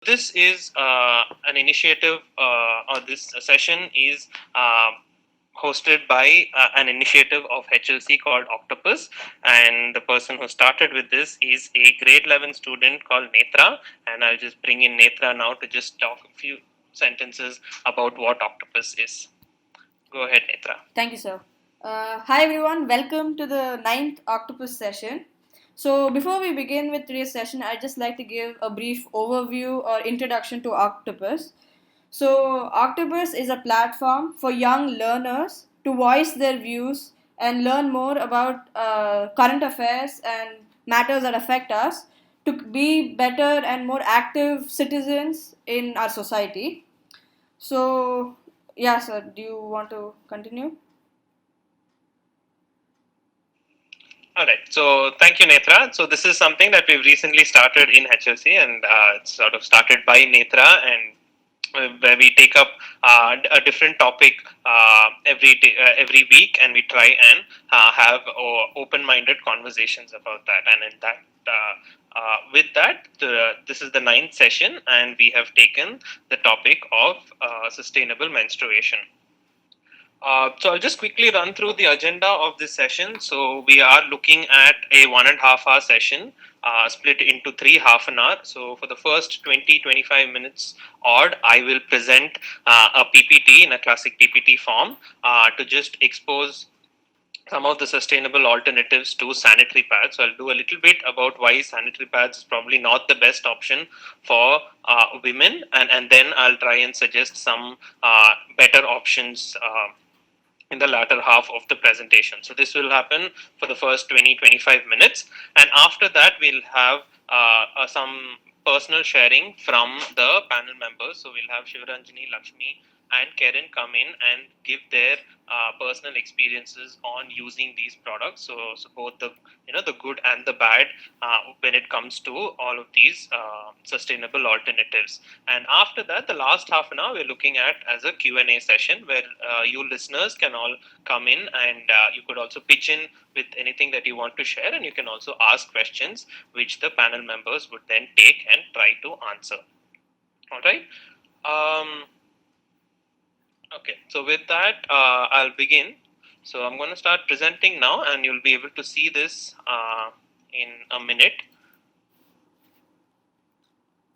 This is an initiative, or this session is hosted by an initiative of HLC called Octopus, and the person who started with this is a grade 11 student called Netra, and I'll just bring in Netra now to just talk a few sentences about what Octopus is. Go ahead, Netra. Thank you, sir. Hi, everyone. Welcome to the ninth Octopus session. So, before we begin with today's session, I'd just like to give a brief overview or introduction to Octopus. So, Octopus is a platform for young learners to voice their views and learn more about current affairs and matters that affect us to be better and more active citizens in our society. So, yeah, sir, do you want to continue? All right. So thank you, Netra. So this is something that we've recently started in HLC, and it's sort of started by Netra, and where we take up a different topic every week, and we try and have open-minded conversations about that. And in that, with that, this is the ninth session, and we have taken the topic of sustainable menstruation. So I'll just quickly run through the agenda of this session. So we are looking at a 1.5 hour session split into 3 half an hour. So for the first 20-25 minutes odd, I will present a PPT in a classic PPT form to just expose some of the sustainable alternatives to sanitary pads. So I'll do a little bit about why sanitary pads is probably not the best option for women, and then I'll try and suggest some better options in the latter half of the presentation. So this will happen for the first 20-25 minutes, and after that we'll have some personal sharing from the panel members. So we'll have Shivaranjani, Lakshmi and Karen come in and give their personal experiences on using these products. So both the the good and the bad when it comes to all of these sustainable alternatives. And after that, the last half an hour we're looking at as a Q&A session where you listeners can all come in, and you could also pitch in with anything that you want to share, and you can also ask questions which the panel members would then take and try to answer. All right. Okay, so with that, I'll begin. So I'm going to start presenting now, and you'll be able to see this in a minute.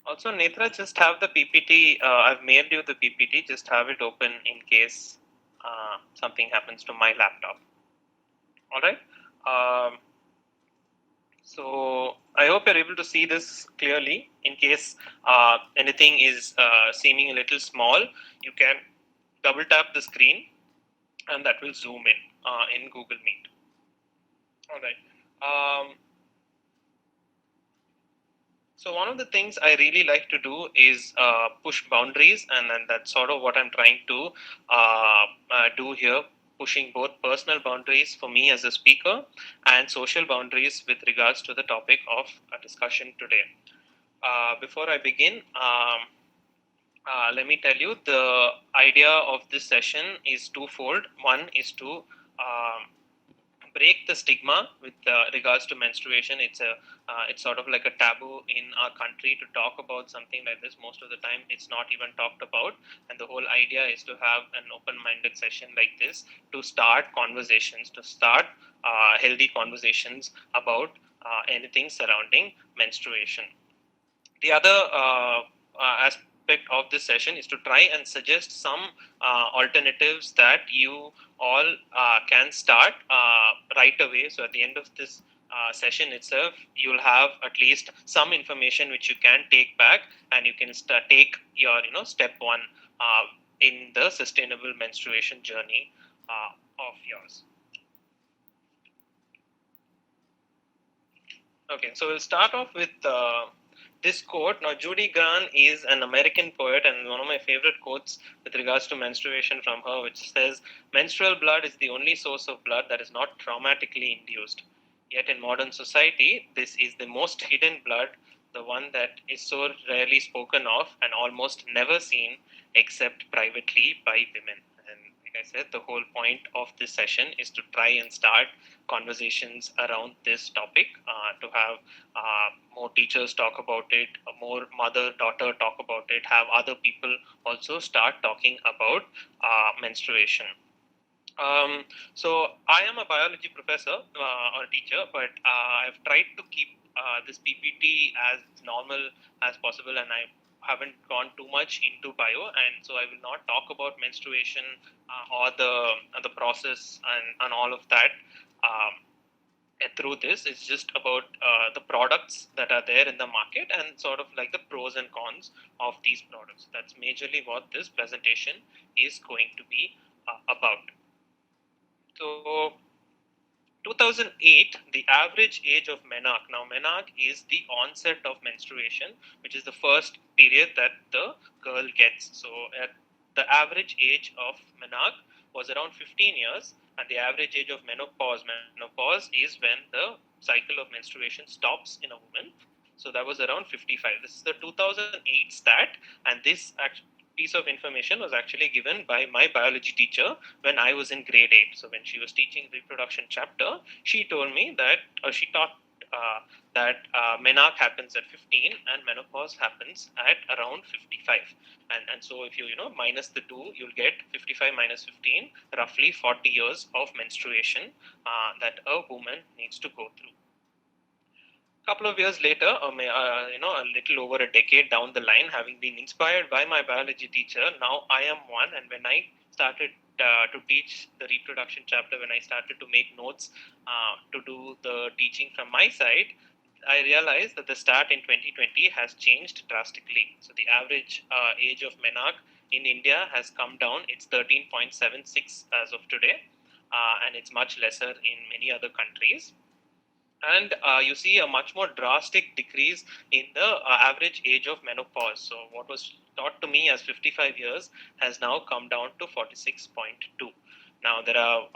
Also, Netra, just have the PPT. I've mailed you the PPT. Just have it open in case something happens to my laptop. All right. So I hope you're able to see this clearly. In case anything is seeming a little small, you can double tap the screen, and that will zoom in Google Meet. All right. So one of the things I really like to do is push boundaries, and that's sort of what I'm trying to do here, pushing both personal boundaries for me as a speaker and social boundaries with regards to the topic of a discussion today. Before I begin, let me tell you, the idea of this session is twofold. One is to break the stigma with regards to menstruation. It's sort of like a taboo in our country to talk about something like this. Most of the time, it's not even talked about, and the whole idea is to have an open-minded session like this to start conversations, to start healthy conversations about anything surrounding menstruation. The other aspect of this session is to try and suggest some alternatives that you all can start right away. So at the end of this session itself, you'll have at least some information which you can take back, and you can take your step one in the sustainable menstruation journey of yours. Okay, so we'll start off with this quote. Now, Judy Grant is an American poet, and one of my favorite quotes with regards to menstruation from her, which says, "Menstrual blood is the only source of blood that is not traumatically induced. Yet in modern society, this is the most hidden blood, the one that is so rarely spoken of and almost never seen except privately by women." And like I said, the whole point of this session is to try and start conversations around this topic, to have more teachers talk about it, more mother-daughter talk about it, have other people also start talking about menstruation. Um, so I am a biology professor or teacher, but I've tried to keep this PPT as normal as possible, and I haven't gone too much into bio, and so I will not talk about menstruation or the process and all of that. Um, and through this, it's just about the products that are there in the market and sort of like the pros and cons of these products. That's majorly what this presentation is going to be about. So 2008, the average age of menarche. Now, menarche is the onset of menstruation, which is the first period that the girl gets. So, the average age of menarche was around 15 years, and the average age of menopause. Menopause is when the cycle of menstruation stops in a woman. So that was around 55. This is the 2008 stat, and this piece of information was actually given by my biology teacher when I was in grade 8. So when she was teaching reproduction chapter, she told me that, or she taught that menarche happens at 15 and menopause happens at around 55. And so if you minus the two, you'll get 55 minus 15, roughly 40 years of menstruation that a woman needs to go through. Couple of years later, or a little over a decade down the line, having been inspired by my biology teacher, now I am one. And when I started to teach the reproduction chapter, when I started to make notes to do the teaching from my side, I realized that the stat in 2020 has changed drastically. So the average age of menarche in India has come down. It's 13.76 as of today, and it's much lesser in many other countries. And you see a much more drastic decrease in the average age of menopause. So what was taught to me as 55 years has now come down to 46.2. Now there are,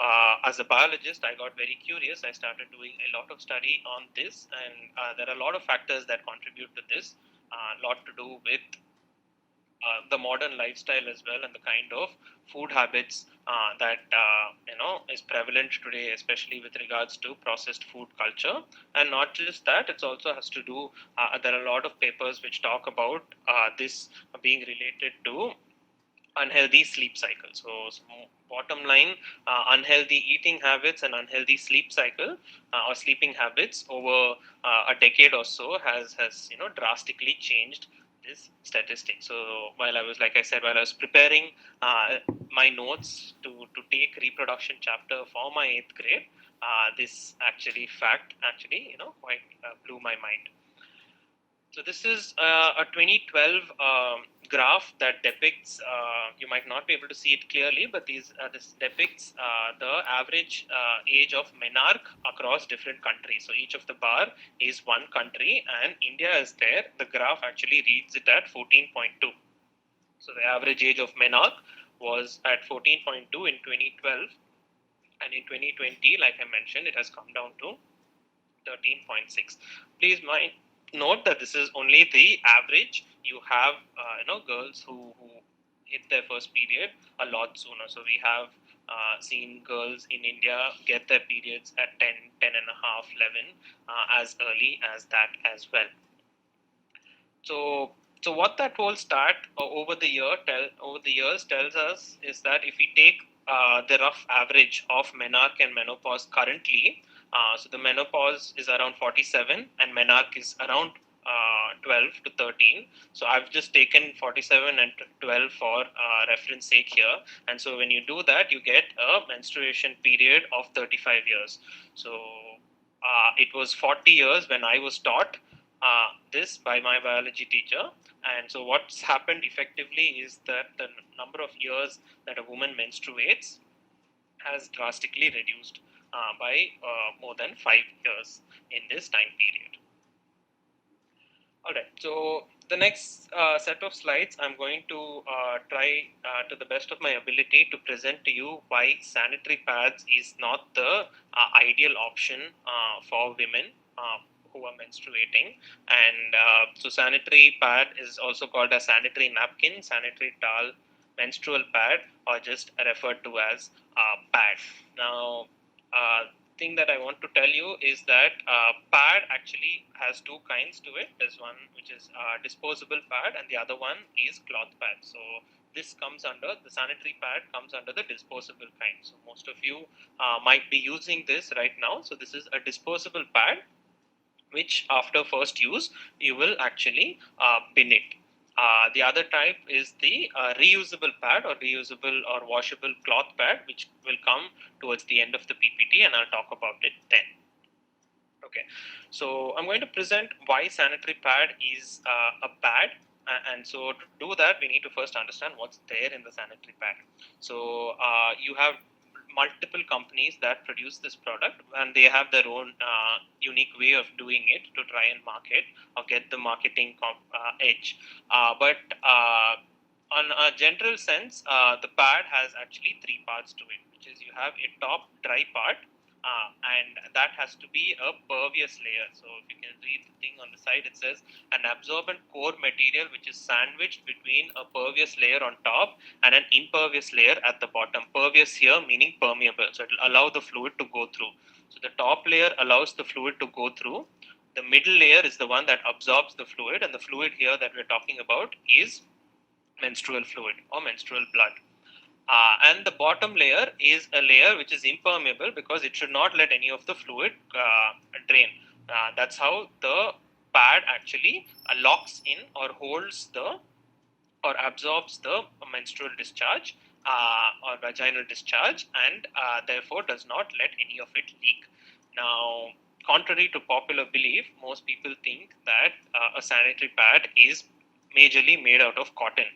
as a biologist, I got very curious. I started doing a lot of study on this, and there are a lot of factors that contribute to this. A lot to do with the modern lifestyle as well, and the kind of food habits that is prevalent today, especially with regards to processed food culture. And not just that, it also has to do. There are a lot of papers which talk about this being related to unhealthy sleep cycle. So bottom line, unhealthy eating habits and unhealthy sleep cycle or sleeping habits over a decade or so has drastically changed this statistic. So while I was, like I said, while I was preparing my notes to take reproduction chapter for my 8th grade, this fact quite blew my mind. So this is a 2012 graph that depicts. You might not be able to see it clearly, but this depicts the average age of menarche across different countries. So each of the bar is one country, and India is there. The graph actually reads it at 14.2. So the average age of menarche was at 14.2 in 2012, and in 2020, like I mentioned, it has come down to 13.6. Please note that this is only the average. You have girls who hit their first period a lot sooner. So we have seen girls in India get their periods at 10, 10 and a half, 11, as early as that as well. So what that whole start over the years tells us is that if we take the rough average of menarche and menopause currently, so the menopause is around 47 and menarche is around 12 to 13. So I've just taken 47 and 12 for reference sake here. And so when you do that, you get a menstruation period of 35 years. So it was 40 years when I was taught this by my biology teacher. And so what's happened effectively is that the number of years that a woman menstruates has drastically reduced by more than 5 years in this time period. All right, so the next set of slides, I'm going to try to the best of my ability to present to you why sanitary pads is not the ideal option for women who are menstruating. And so sanitary pad is also called a sanitary napkin, sanitary towel, menstrual pad, or just referred to as pad. Now, thing that I want to tell you is that pad actually has two kinds to it. There's one which is disposable pad, and the other one is cloth pad. So this comes under the sanitary pad, comes under the disposable kind. So most of you might be using this right now. So this is a disposable pad, which after first use you will actually bin it. The other type is the reusable pad, or reusable or washable cloth pad, which will come towards the end of the PPT, and I'll talk about it then. Okay, so I'm going to present why sanitary pad is a pad. And so to do that, we need to first understand what's there in the sanitary pad. So you have multiple companies that produce this product, and they have their own unique way of doing it to try and market or get the marketing edge. But on a general sense, the pad has actually three parts to it, which is you have a top dry part, and that has to be a pervious layer. So if you can read the thing on the side, it says an absorbent core material which is sandwiched between a pervious layer on top and an impervious layer at the bottom. Pervious here meaning permeable, so it will allow the fluid to go through. So the top layer allows the fluid to go through. The middle layer is the one that absorbs the fluid, and the fluid here that we're talking about is menstrual fluid or menstrual blood. And the bottom layer is a layer which is impermeable because it should not let any of the fluid drain. That's how the pad actually locks in or holds the or absorbs the menstrual discharge or vaginal discharge, and therefore does not let any of it leak. Now, contrary to popular belief, most people think that a sanitary pad is majorly made out of cotton.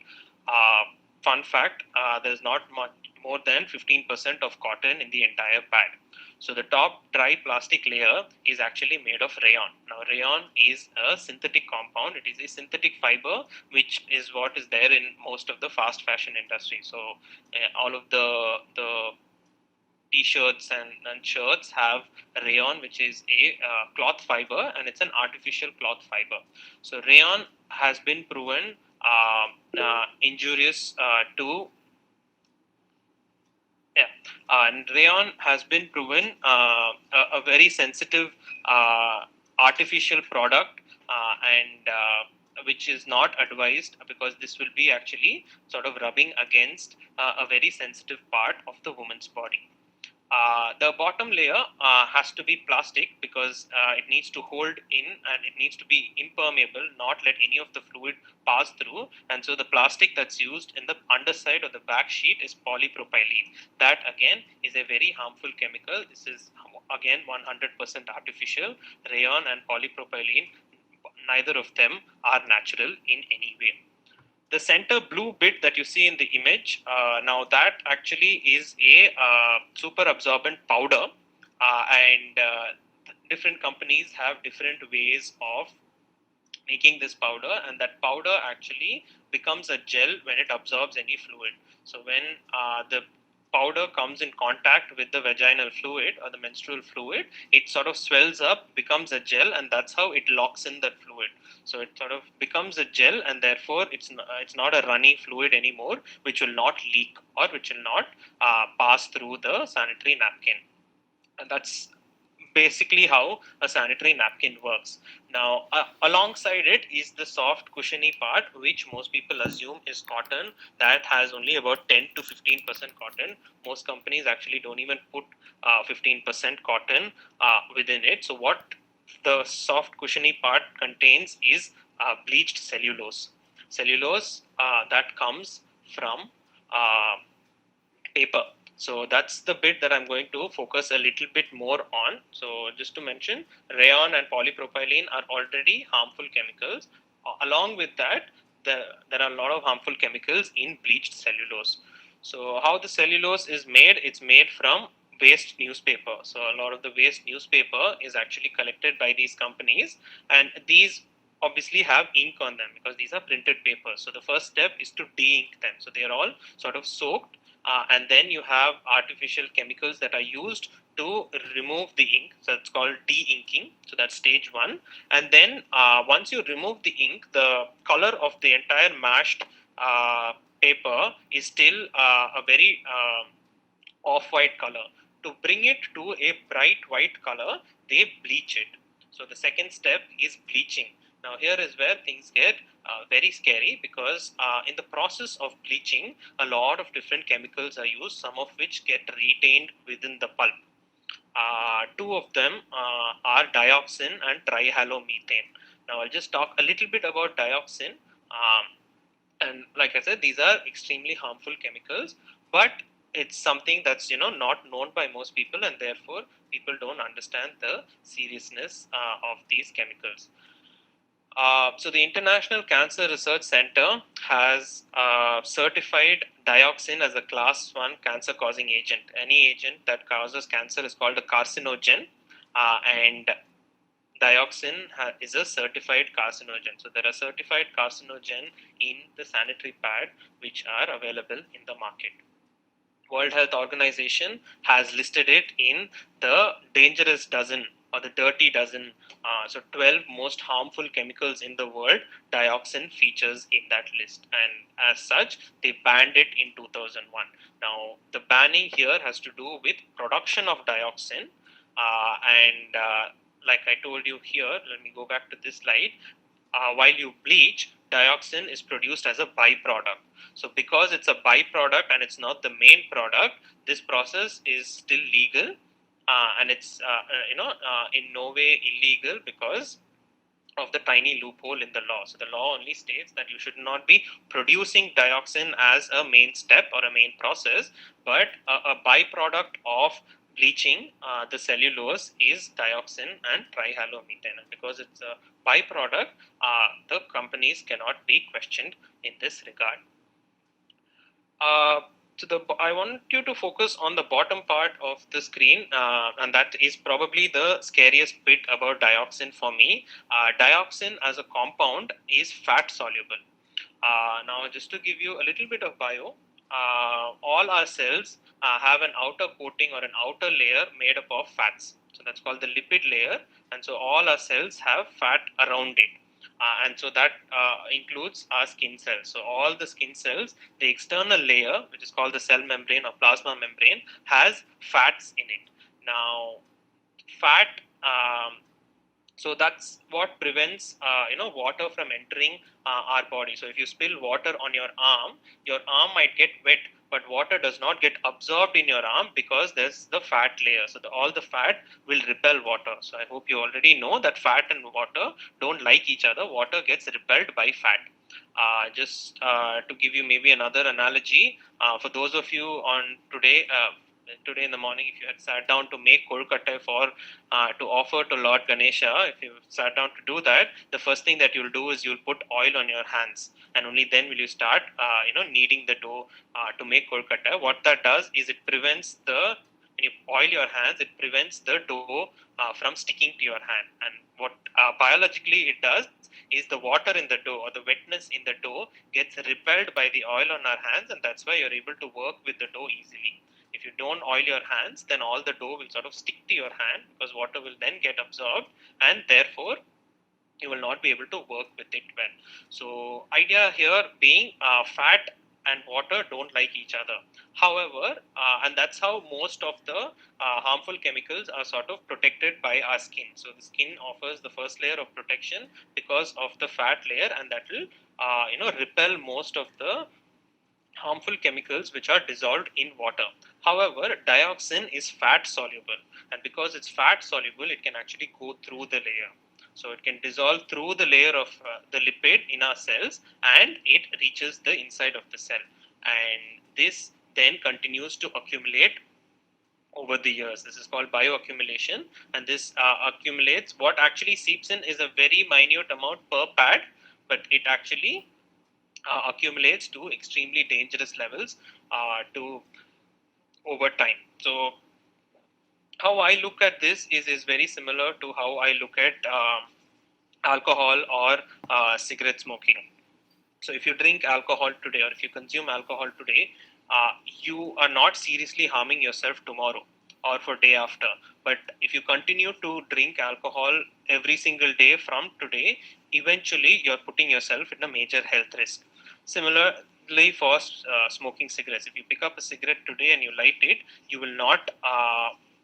Fun fact, there's not much more than 15% of cotton in the entire pad. So the top dry plastic layer is actually made of rayon. Now rayon is a synthetic compound. It is a synthetic fiber, which is what is there in most of the fast fashion industry. So all of the t-shirts and shirts have rayon, which is a cloth fiber, and it's an artificial cloth fiber. So rayon has been proven injurious to and rayon has been proven a very sensitive artificial product, and which is not advised, because this will be actually sort of rubbing against a very sensitive part of the woman's body. The bottom layer has to be plastic because it needs to hold in, and it needs to be impermeable, not let any of the fluid pass through. And so the plastic that's used in the underside of the back sheet is polypropylene. That again is a very harmful chemical. This is again 100% artificial. Rayon and polypropylene, neither of them are natural in any way. The center blue bit that you see in the image, now that actually is a super absorbent powder, and different companies have different ways of making this powder, and that powder actually becomes a gel when it absorbs any fluid. So when the powder comes in contact with the vaginal fluid or the menstrual fluid, it sort of swells up, becomes a gel, and that's how it locks in that fluid. So it sort of becomes a gel, and therefore it's not a runny fluid anymore, which will not leak or which will not pass through the sanitary napkin. And that's basically how a sanitary napkin works. Now, alongside it is the soft cushiony part, which most people assume is cotton. That has only about 10 to 15% cotton. Most companies actually don't even put 15% cotton within it. So what the soft cushiony part contains is bleached cellulose. Cellulose that comes from paper. So that's the bit that I'm going to focus a little bit more on. So just to mention, rayon and polypropylene are already harmful chemicals. Along with that, there are a lot of harmful chemicals in bleached cellulose. So how the cellulose is made? It's made from waste newspaper. So a lot of the waste newspaper is actually collected by these companies, and these obviously have ink on them because these are printed papers. So the first step is to de-ink them. So they are all sort of soaked, and then you have artificial chemicals that are used to remove the ink. So it's called de-inking. So that's stage one. And then once you remove the ink, the color of the entire mashed paper is still a very off-white color. To bring it to a bright white color, they bleach it. So the second step is bleaching. Now here is where things get very scary, because in the process of bleaching, a lot of different chemicals are used, some of which get retained within the pulp. Two of them are dioxin and trihalomethane. Now I'll just talk a little bit about dioxin. And like I said, these are extremely harmful chemicals, but it's something that's not known by most people, and therefore people don't understand the seriousness of these chemicals. So the International Cancer Research Center has certified dioxin as a class 1 cancer causing agent. Any agent that causes cancer is called a carcinogen, and dioxin is a certified carcinogen. So there are certified carcinogen in the sanitary pad which are available in the market. World Health Organization has listed it in the dangerous dozen or the dirty dozen. So 12 most harmful chemicals in the world, dioxin features in that list, and as such they banned it in 2001. Now the banning here has to do with production of dioxin, and like I told you here, let me go back to this slide. While you bleach, dioxin is produced as a byproduct. So because it's a byproduct and it's not the main product, this process is still legal, and it's in no way illegal because of the tiny loophole in the law. So the law only states that you should not be producing dioxin as a main step or a main process, but a byproduct of bleaching the cellulose is dioxin and trihalomethane. And because it's a byproduct, the companies cannot be questioned in this regard. I want you to focus on the bottom part of the screen, and that is probably the scariest bit about dioxin for me. Dioxin as a compound is fat soluble. Now, just to give you a little bit of bio, all our cells have an outer coating or an outer layer made up of fats. So that's called the lipid layer, and so all our cells have fat around it. And so that includes our skin cells. So all the skin cells, the external layer, which is called the cell membrane or plasma membrane, has fats in it. Now, fat. So that's what prevents water from entering our body. So if you spill water on your arm might get wet, but water does not get absorbed in your arm because there's the fat layer. So all the fat will repel water. So I hope you already know that fat and water don't like each other. Water gets repelled by fat. Just to give you maybe another analogy, for those of you on today in the morning, if you had sat down to make kolkata for to offer to Lord Ganesha, if you sat down to do that, the first thing that you'll do is you'll put oil on your hands, and only then will you start kneading the dough to make kolkata. What that does is it prevents when you oil your hands, it prevents the dough from sticking to your hand. And what biologically it does is the water in the dough or the wetness in the dough gets repelled by the oil on our hands, and that's why you're able to work with the dough easily. If you don't oil your hands, then all the dough will sort of stick to your hand because water will then get absorbed, and therefore you will not be able to work with it well. So idea here being fat and water don't like each other. However, and that's how most of the harmful chemicals are sort of protected by our skin. So the skin offers the first layer of protection because of the fat layer, and that will repel most of the harmful chemicals which are dissolved in water. However, dioxin is fat soluble, and because it's fat soluble, it can actually go through the layer. So it can dissolve through the layer of the lipid in our cells, and it reaches the inside of the cell. And this then continues to accumulate over the years. This is called bioaccumulation, and this accumulates. What actually seeps in is a very minute amount per pad, but it actually accumulates to extremely dangerous levels to over time. So how I look at this is very similar to how I look at alcohol or cigarette smoking. So if you drink alcohol today, or if you consume alcohol today, you are not seriously harming yourself tomorrow or for day after. But if you continue to drink alcohol every single day from today, eventually you're putting yourself in a major health risk. Similar, particularly for smoking cigarettes. If you pick up a cigarette today and you light it, you will not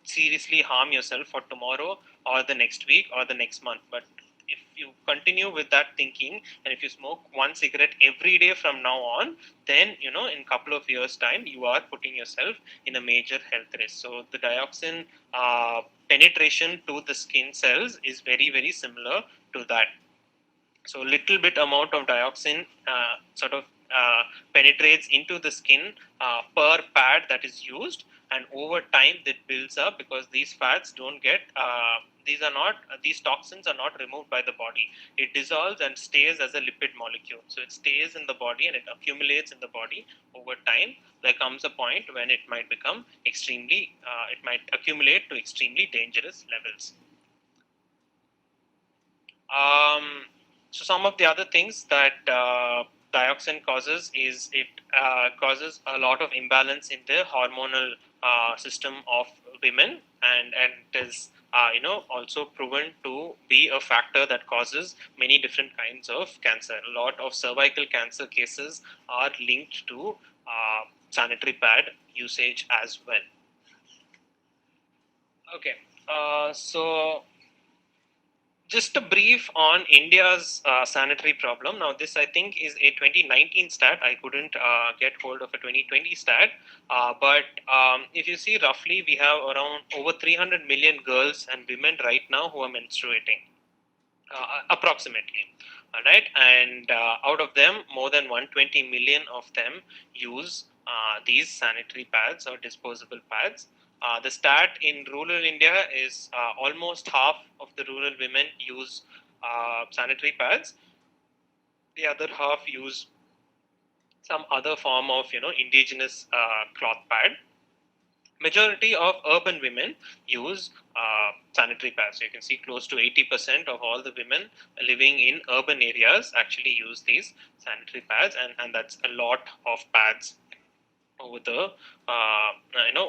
seriously harm yourself for tomorrow or the next week or the next month. But if you continue with that thinking, and if you smoke one cigarette every day from now on, then in a couple of years time you are putting yourself in a major health risk. So the dioxin penetration to the skin cells is very, very similar to that. So little bit amount of dioxin sort of penetrates into the skin per pad that is used, and over time that builds up, because these fats don't get these toxins are not removed by the body. It dissolves and stays as a lipid molecule. So it stays in the body and it accumulates in the body over time. There comes a point when it might become it might accumulate to extremely dangerous levels. So some of the other things that dioxin causes is it causes a lot of imbalance in the hormonal system of women, and it is also proven to be a factor that causes many different kinds of cancer. A lot of cervical cancer cases are linked to sanitary pad usage as well. Okay, so just a brief on India's sanitary problem. Now, this I think is a 2019 stat. I couldn't get hold of a 2020 stat. But if you see, roughly, we have around over 300 million girls and women right now who are menstruating, approximately. All right. And out of them, more than 120 million of them use these sanitary pads or disposable pads. The stat in rural India is almost half of the rural women use sanitary pads. The other half use some other form of indigenous cloth pad. Majority of urban women use sanitary pads. So you can see close to 80% of all the women living in urban areas actually use these sanitary pads, and that's a lot of pads over the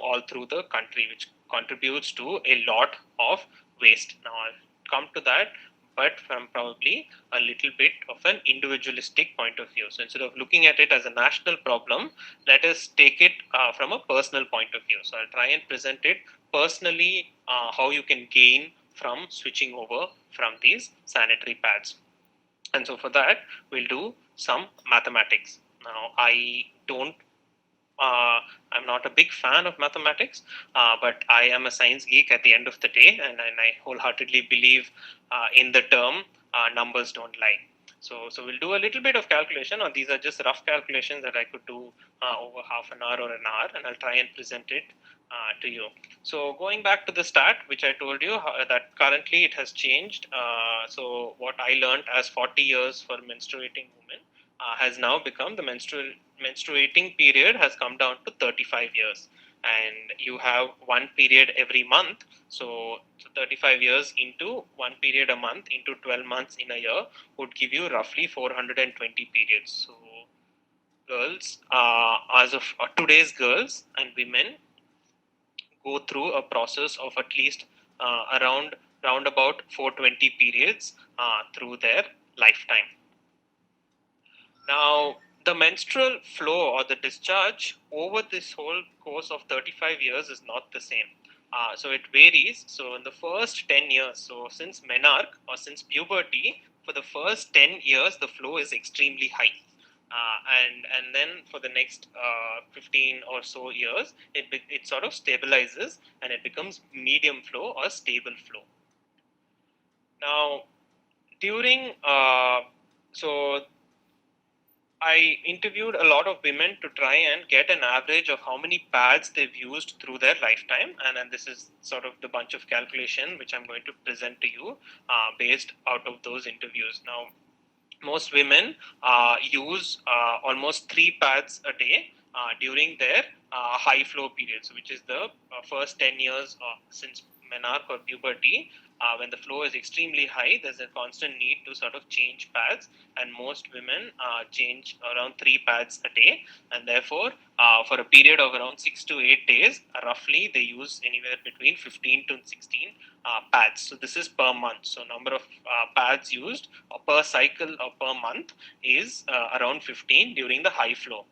all through the country, which contributes to a lot of waste. Now I'll come to that, but from probably a little bit of an individualistic point of view. So instead of looking at it as a national problem, let us take it from a personal point of view. So I'll try and present it personally, how you can gain from switching over from these sanitary pads. And so for that, we'll do some mathematics. Now, I'm not a big fan of mathematics, but I am a science geek at the end of the day, and I wholeheartedly believe in the term numbers don't lie. So we'll do a little bit of calculation, or these are just rough calculations that I could do over half an hour or an hour, and I'll try and present it to you. So going back to the stat, which I told you that currently it has changed. So what I learned as 40 years for menstruating women has now become the menstruating period has come down to 35 years, and you have one period every month. So 35 years into one period a month into 12 months in a year would give you roughly 420 periods. So girls, as of today's girls and women, go through a process of at least round about 420 periods through their lifetime. Now, the menstrual flow or the discharge over this whole course of 35 years is not the same. So it varies. So in the first 10 years, so since menarche or since puberty, for the first 10 years, the flow is extremely high. And then for the next 15 or so years, it sort of stabilizes and it becomes medium flow or stable flow. Now, during so I interviewed a lot of women to try and get an average of how many pads they've used through their lifetime, and this is sort of the bunch of calculation which I'm going to present to you based out of those interviews. Now, most women use almost 3 pads a day during their high flow periods, which is the first 10 years since menarche or puberty. when the flow is extremely high, there's a constant need to sort of change pads, and most women change around 3 pads a day, and therefore for a period of around 6 to 8 days, roughly they use anywhere between 15 to 16 pads. So this is per month. So number of pads used per cycle or per month is around 15 during the high flow.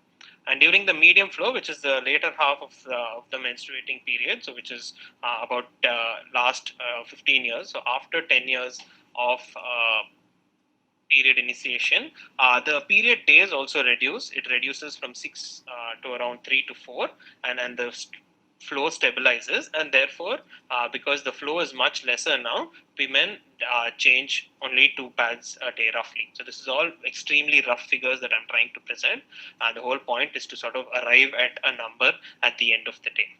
And during the medium flow, which is the later half of the menstruating period, so which is about last 15 years, so after 10 years of period initiation, the period days also reduce. It reduces from 6 to around 3 to 4, and the flow stabilizes, and therefore because the flow is much lesser now, women change only 2 pads a day roughly. So this is all extremely rough figures that I'm trying to present, and the whole point is to sort of arrive at a number at the end of the day.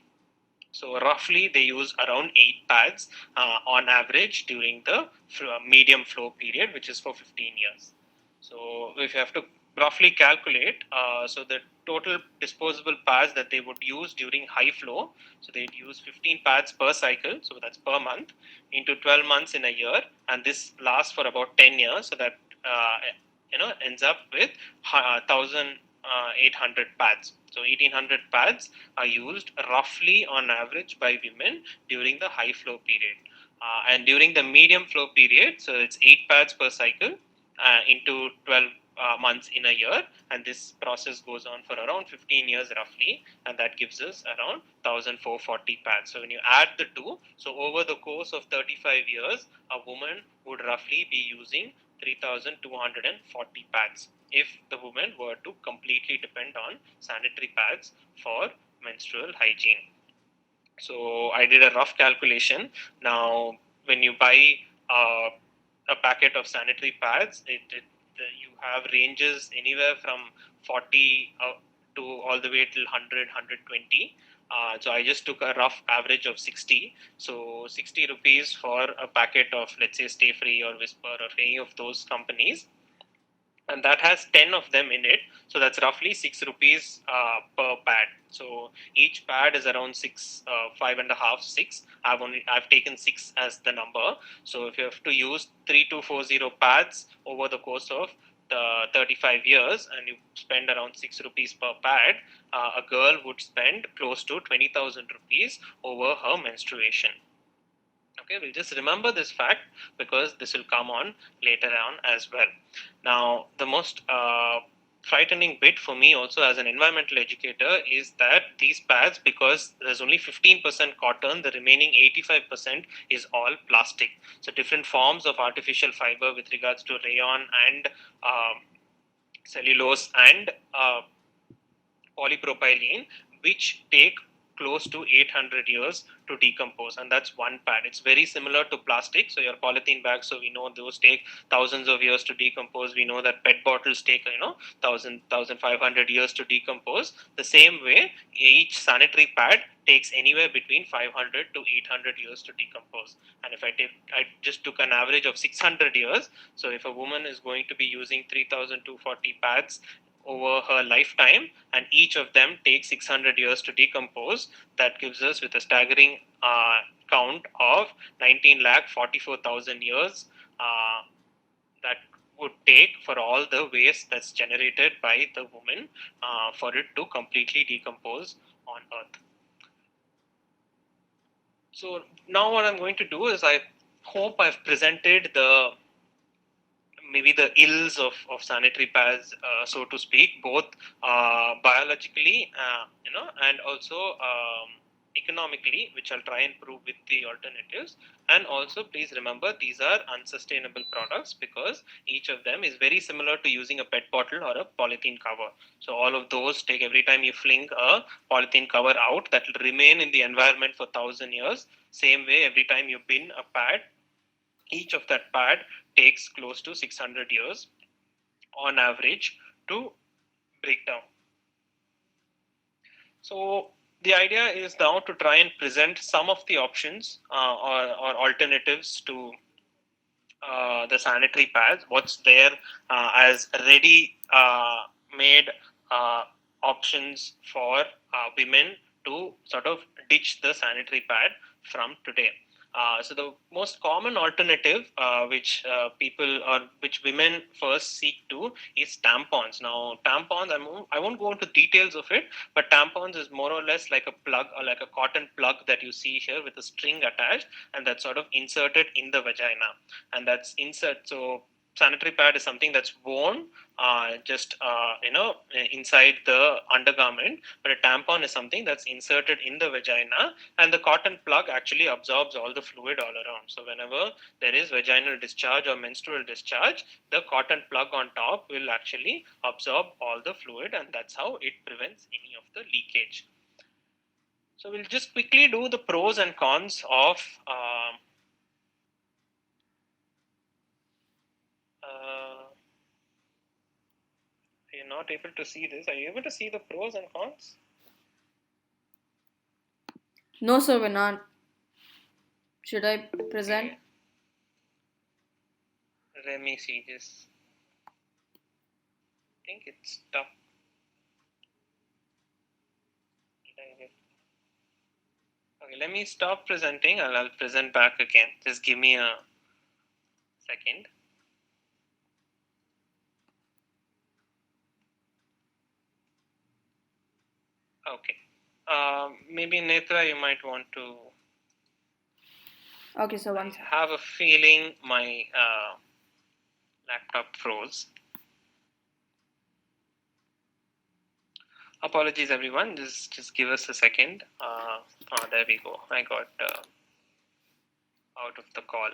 So roughly they use around 8 pads on average during the medium flow period, which is for 15 years. So if you have to roughly calculate, so the total disposable pads that they would use during high flow, so they'd use 15 pads per cycle, so that's per month, into 12 months in a year, and this lasts for about 10 years, so that ends up with 1,800 pads. So 1,800 pads are used roughly on average by women during the high flow period. And during the medium flow period, so it's 8 pads per cycle into 12 months in a year, and this process goes on for around 15 years roughly, and that gives us around 1,440 pads. So when you add the two, so over the course of 35 years, a woman would roughly be using 3,240 pads if the woman were to completely depend on sanitary pads for menstrual hygiene. So I did a rough calculation. Now, when you buy a packet of sanitary pads, you have ranges anywhere from 40 to all the way till 100, 120. So I just took a rough average of 60. So 60 rupees for a packet of, let's say, Stay Free or Whisper or any of those companies, and that has 10 of them in it, so that's roughly 6 rupees per pad. So each pad is around 6, 5.5, 6. I've taken 6 as the number. So if you have to use 3240 pads over the course of the 35 years, and you spend around 6 rupees per pad, a girl would spend close to 20,000 rupees over her menstruation. Okay, we'll just remember this fact because this will come on later on as well. Now, the most frightening bit for me also as an environmental educator is that these pads, because there's only 15% cotton, the remaining 85% is all plastic. So different forms of artificial fiber with regards to rayon and cellulose and polypropylene, which take close to 800 years to decompose, and that's one pad. It's very similar to plastic. So your polythene bags, so we know those take thousands of years to decompose. We know that PET bottles take 1,500 years to decompose. The same way, each sanitary pad takes anywhere between 500 to 800 years to decompose. And if I just took an average of 600 years, so if a woman is going to be using 3,240 pads over her lifetime, and each of them takes 600 years to decompose, that gives us with a staggering count of 19,44,000 years that would take for all the waste that's generated by the woman for it to completely decompose on Earth. So now what I'm going to do is I hope I've presented maybe the ills of sanitary pads, so to speak, both biologically, and also economically, which I'll try and prove with the alternatives. And also, please remember, these are unsustainable products because each of them is very similar to using a PET bottle or a polythene cover. So all of those take, every time you fling a polythene cover out, that will remain in the environment for 1,000 years. Same way, every time you bin a pad, each of that pad takes close to 600 years on average to break down. So the idea is now to try and present some of the options or alternatives to the sanitary pads, what's there as ready made options for women to sort of ditch the sanitary pad from today. So the most common alternative, people or which women first seek to, is tampons. Now, tampons, I won't go into details of it, but tampons is more or less like a plug or like a cotton plug that you see here with a string attached, and that's sort of inserted in the vagina, and that's insert. So sanitary pad is something that's worn just inside the undergarment, but a tampon is something that's inserted in the vagina, and the cotton plug actually absorbs all the fluid all around. So whenever there is vaginal discharge or menstrual discharge, the cotton plug on top will actually absorb all the fluid, and that's how it prevents any of the leakage. So we'll just quickly do the pros and cons of are you not able to see this? Are you able to see the pros and cons? No, sir, we're not. Should I present? Okay. Let me see this. I think it's tough. Okay, let me stop presenting. I'll present back again. Just give me a second. Okay. Maybe Netra, you might want to. Okay, so I once. have a feeling my laptop froze. Apologies, everyone. Just give us a second. There we go. I got out of the call.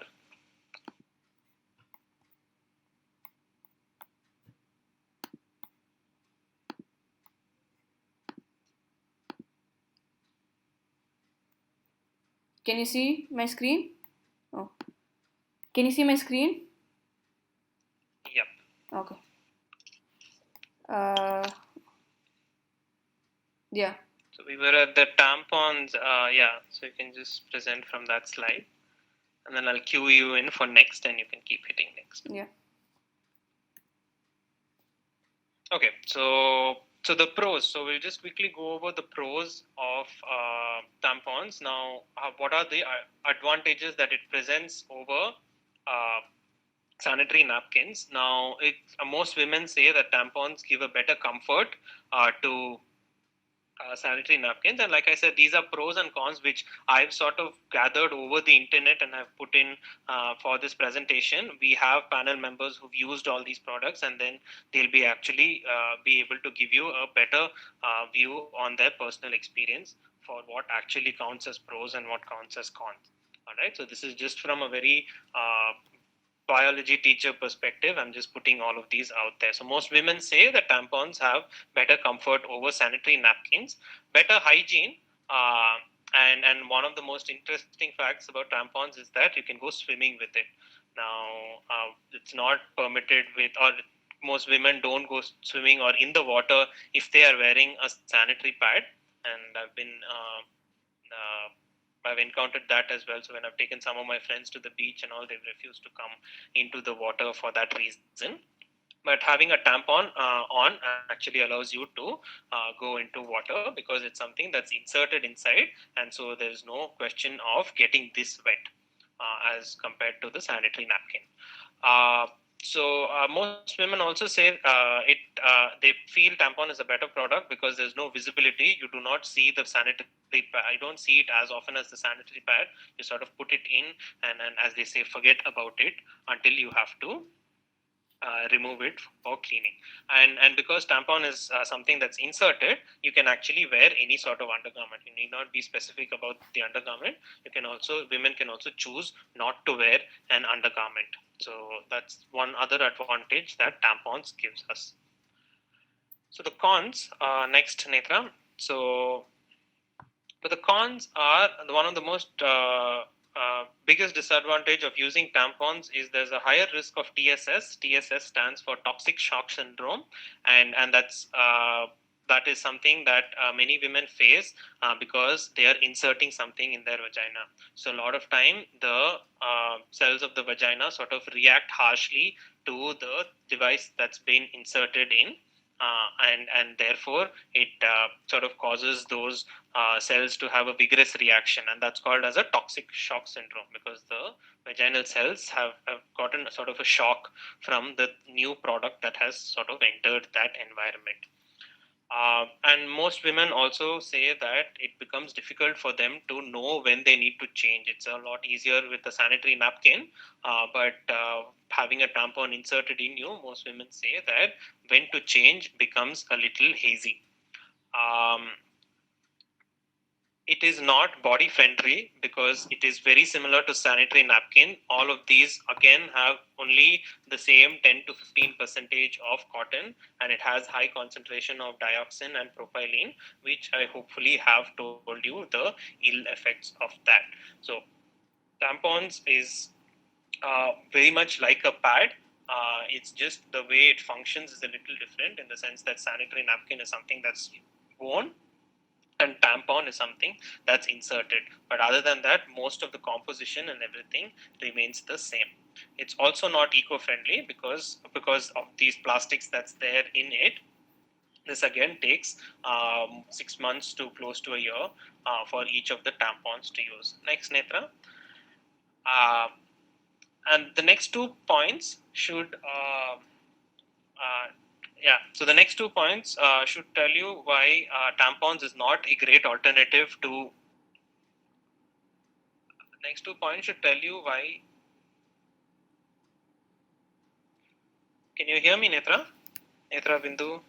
Can you see my screen? Oh. Can you see my screen? Yep. Okay. Yeah. So we were at the tampons. Yeah. So you can just present from that slide, and then I'll cue you in for next, and you can keep hitting next. Yeah. Okay. So the pros. So we'll just quickly go over the pros of tampons. Now, what are the advantages that it presents over sanitary napkins? Now, most women say that tampons give a better comfort to sanitary napkins, and like I said, these are pros and cons which I've sort of gathered over the internet and have put in for this presentation. We have panel members who've used all these products, and then they'll be actually be able to give you a better view on their personal experience for what actually counts as pros and what counts as cons. All right, so this is just from a very biology teacher perspective. I'm just putting all of these out there. So most women say that tampons have better comfort over sanitary napkins, better hygiene, and one of the most interesting facts about tampons is that you can go swimming with it. Now, it's not permitted with, or most women don't go swimming or in the water if they are wearing a sanitary pad, and I've encountered that as well. So when I've taken some of my friends to the beach and all, they've refused to come into the water for that reason. But having a tampon on actually allows you to go into water because it's something that's inserted inside, and so there's no question of getting this wet as compared to the sanitary napkin. Most women also say they feel tampon is a better product because there's no visibility. You do not see the sanitary pad. I don't see it as often as the sanitary pad. You sort of put it in, and as they say, forget about it until you have to remove it for cleaning. And because tampon is something that's inserted, you can actually wear any sort of undergarment. You need not be specific about the undergarment. Women can also choose not to wear an undergarment. So that's one other advantage that tampons gives us. So the cons, next, Netra. But the cons are one of the most biggest disadvantage of using tampons is there's a higher risk of TSS. TSS stands for toxic shock syndrome, and that is something that many women face because they are inserting something in their vagina. So a lot of time the cells of the vagina sort of react harshly to the device that's been inserted in, and therefore it sort of causes those cells to have a vigorous reaction, and that's called as a toxic shock syndrome, because the vaginal cells have gotten a sort of a shock from the new product that has sort of entered that environment. And most women also say that it becomes difficult for them to know when they need to change. It's a lot easier with a sanitary napkin, but having a tampon inserted in you, most women say that when to change becomes a little hazy. Um, it is not body friendly because it is very similar to sanitary napkin. All of these again have only the same 10 to 15 percentage of cotton, and it has high concentration of dioxin and propylene, which I hopefully have told you the ill effects of that. So tampons is very much like a pad. It's just the way it functions is a little different, in the sense that sanitary napkin is something that's worn and tampon is something that's inserted. But other than that, most of the composition and everything remains the same. It's also not eco-friendly because of these plastics that's there in it. This again takes 6 months to close to a year for each of the tampons to use. Next, Netra. Uh, and the next 2 points should yeah, so the next 2 points should tell you why tampons is not a great alternative to. Next 2 points should tell you why. Can you hear me, Netra? Netra Bindu?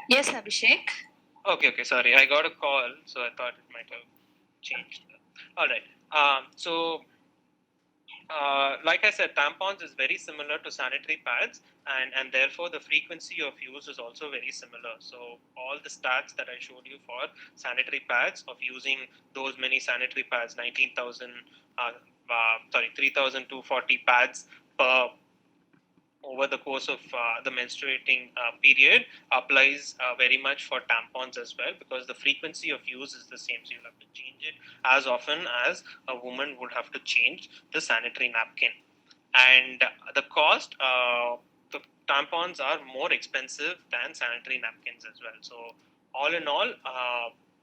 Yes, Abhishek. Okay, sorry. I got a call, so I thought it might have changed. All right. Like I said, tampons is very similar to sanitary pads, and therefore the frequency of use is also very similar. So all the stats that I showed you for sanitary pads, of using those many sanitary pads, 3,240 pads per over the course of the menstruating period, applies very much for tampons as well, because the frequency of use is the same. So you'll have to change it as often as a woman would have to change the sanitary napkin. And the cost, the tampons are more expensive than sanitary napkins as well. So all in all,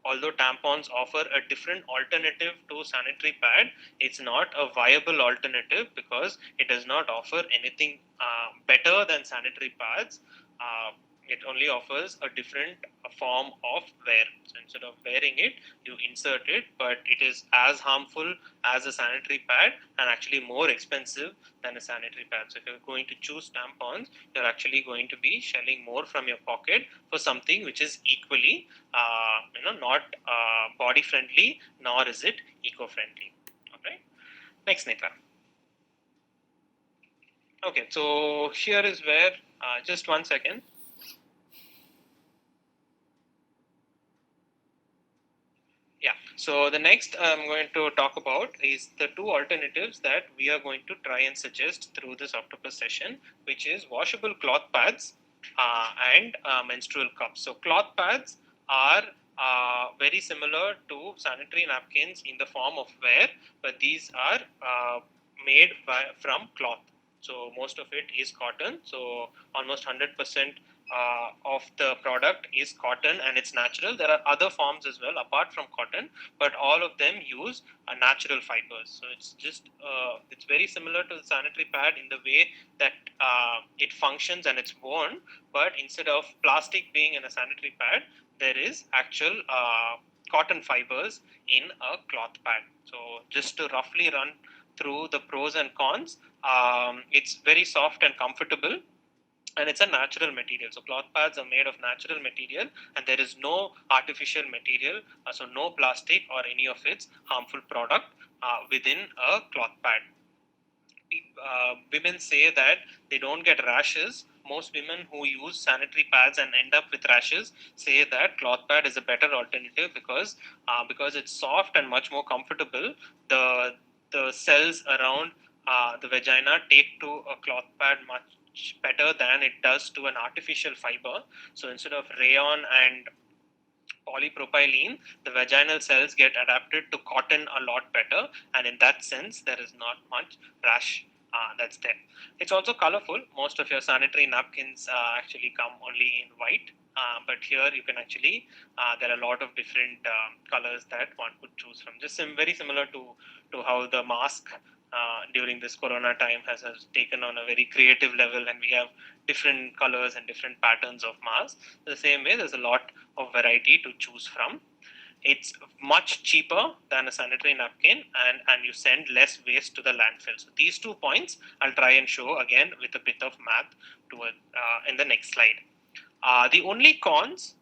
although tampons offer a different alternative to sanitary pad, it's not a viable alternative because it does not offer anything better than sanitary pads. It only offers a different form of wear. So instead of wearing it, you insert it, but it is as harmful as a sanitary pad and actually more expensive than a sanitary pad. So if you're going to choose tampons, you're actually going to be shelling more from your pocket for something which is equally, not body friendly, nor is it eco friendly. Okay. Next, Netra. Okay, so here is where, just 1 second. Yeah, so the next I'm going to talk about is the two alternatives that we are going to try and suggest through this Octopus session, which is washable cloth pads and menstrual cups. So cloth pads are very similar to sanitary napkins in the form of wear, but these are made from cloth. So most of it is cotton. So almost 100% of the product is cotton, and it's natural. There are other forms as well apart from cotton, but all of them use natural fibers. So it's very similar to the sanitary pad in the way that it functions and it's worn, but instead of plastic being in a sanitary pad, there is actual cotton fibers in a cloth pad. So just to roughly run through the pros and cons, it's very soft and comfortable, and it's a natural material. So cloth pads are made of natural material, and there is no artificial material, so no plastic or any of its harmful product within a cloth pad. Women say that they don't get rashes. Most women who use sanitary pads and end up with rashes say that cloth pad is a better alternative because it's soft and much more comfortable. The cells around the vagina take to a cloth pad much better than it does to an artificial fiber. So instead of rayon and polypropylene, the vaginal cells get adapted to cotton a lot better, and in that sense, there is not much rash that's there. It's also colorful. Most of your sanitary napkins actually come only in white, but here you can actually there are a lot of different colors that one could choose from. Just very similar to how the mask during this corona time has taken on a very creative level, and we have different colors and different patterns of masks. The same way, there's a lot of variety to choose from. It's much cheaper than a sanitary napkin, and you send less waste to the landfill. So these 2 points I'll try and show again with a bit of math in the next slide. The only cons,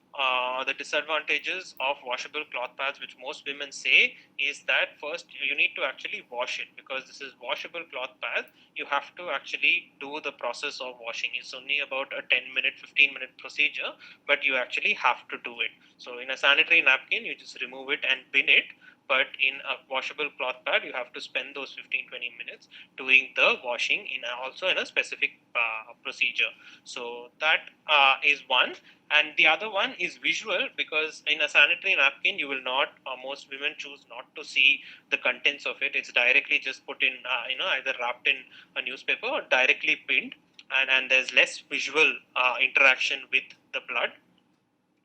the disadvantages of washable cloth pads, which most women say, is that first you need to actually wash it, because this is washable cloth pad. You have to actually do the process of washing. It's only about a 10-minute, 15-minute procedure, but you actually have to do it. So in a sanitary napkin, you just remove it and bin it. But in a washable cloth pad, you have to spend those 15-20 minutes doing the washing also in a specific procedure. So that is one. And the other one is visual, because in a sanitary napkin you will not, most women choose not to see the contents of it. It's directly just put in either wrapped in a newspaper or directly pinned, and there's less visual interaction with the blood.